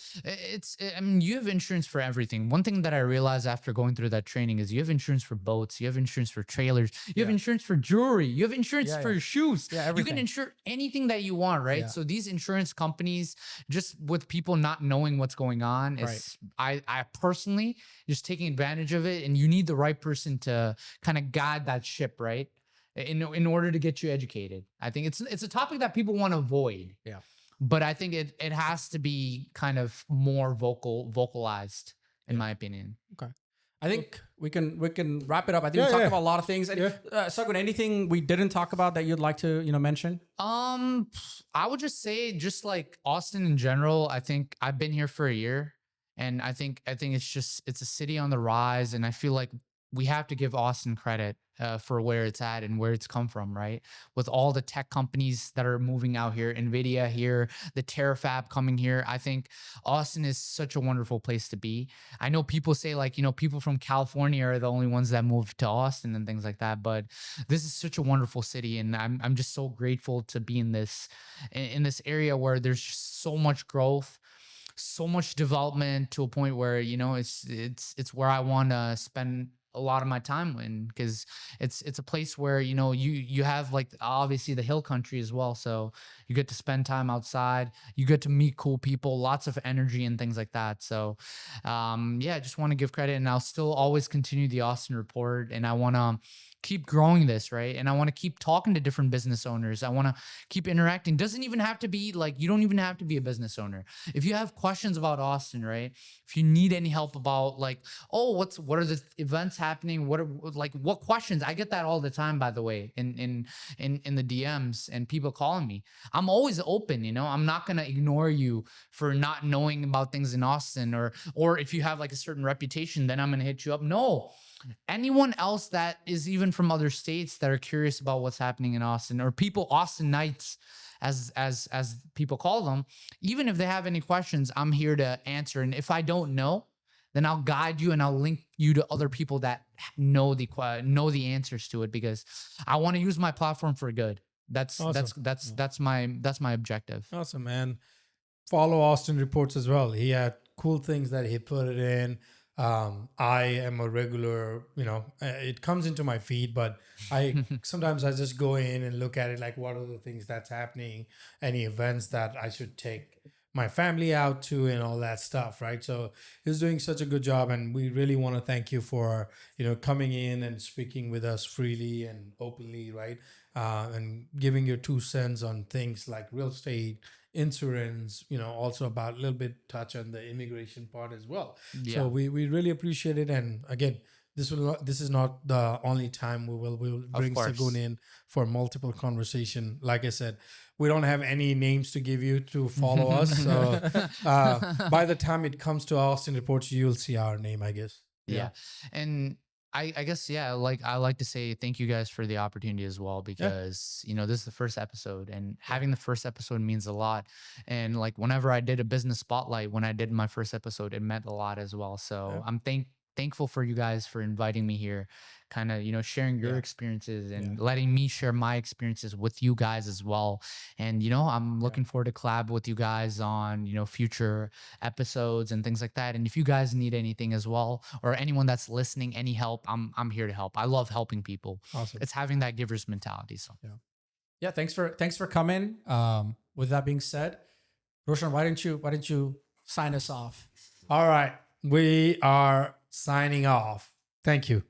B: I mean, you have insurance for everything. One thing that I realized after going through that training is you have insurance for boats, you have insurance for trailers, you have insurance for jewelry, you have insurance
A: Yeah,
B: for
A: yeah.
B: shoes.
A: Yeah,
B: You
A: everything.
B: can insure anything that you want, right?
A: Yeah.
B: So these insurance companies, just with people not knowing what's going on, is I personally just taking advantage of it, and you need the right person to kind of guide that ship, right? In order to get you educated. I think it's a topic that people want to avoid.
A: Yeah.
B: But I think it has to be kind of more vocalized, in my opinion.
A: I think we can wrap it up. I think we
C: Yeah,
A: talked
C: yeah.
A: about a lot of things. And Sagun, anything we didn't talk about that you'd like to mention?
B: I would just say, just like Austin in general, I think I've been here for a year, and I think it's a city on the rise, and I feel like we have to give Austin credit for where it's at and where it's come from, right? With all the tech companies that are moving out here, NVIDIA here, the Terrafab coming here, I think Austin is such a wonderful place to be. I know people say like, people from California are the only ones that moved to Austin and things like that, but this is such a wonderful city, and I'm just so grateful to be in this area where there's just so much growth, so much development, to a point where it's where I want to spend a lot of my time in, because it's a place where, you know, you have like obviously the hill country as well, so you get to spend time outside, you get to meet cool people, lots of energy and things like that. So yeah, I just want to give credit, and I'll still always continue the Austin Report, and I want to keep growing this, right? And I want to keep talking to different business owners. I want to keep interacting. Doesn't even have to be like, you don't even have to be a business owner. If you have questions about Austin, right? If you need any help about like, oh, what are the events happening? What are like what questions? I get that all the time, by the way, in the DMs and people calling me. I'm always open, you know. I'm not gonna ignore you for not knowing about things in Austin, or if you have like a certain reputation, then I'm gonna hit you up. No, anyone else that is even from other states that are curious about what's happening in Austin, or people, Austinites, as people call them, even if they have any questions, I'm here to answer. And if I don't know, then I'll guide you and I'll link you to other people that know the answers to it, because I want to use my platform for good.
C: Awesome.
B: That's my objective.
C: Awesome, man. Follow Austin Reports as well. He had cool things that he put it in. I am a regular, you know, it comes into my feed, but sometimes I just go in and look at it like, what are the things that's happening, any events that I should take my family out to, and all that stuff, right? So he's doing such a good job, and we really want to thank you for, you know, coming in and speaking with us freely and openly, right? And giving your 2 cents on things like real estate, insurance, you know, also about a little bit touch on the immigration part as well.
B: Yeah.
C: So we really appreciate it. And again, this is not the only time we'll bring
B: course.
C: Sagun in for multiple conversation. Like I said, we don't have any names to give you to follow us. So by the time it comes to Austin Reports, you'll see our name, I guess.
B: Yeah. And I guess, yeah, like I like to say thank you guys for the opportunity as well, because, you know, this is the first episode, and having the first episode means a lot. And like whenever I did a business spotlight, when I did my first episode, it meant a lot as well. So
C: Yeah.
B: I'm thankful for you guys for inviting me here, kind of, you know, sharing your experiences and letting me share my experiences with you guys as well. And, you know, I'm looking forward to collab with you guys on, you know, future episodes and things like that. And if you guys need anything as well, or anyone that's listening, any help, I'm here to help. I love helping people.
C: Awesome.
B: It's having that giver's mentality. So
A: Yeah, thanks for coming. With that being said, Roshan, why didn't you sign us off?
C: All right. We are signing off. Thank you.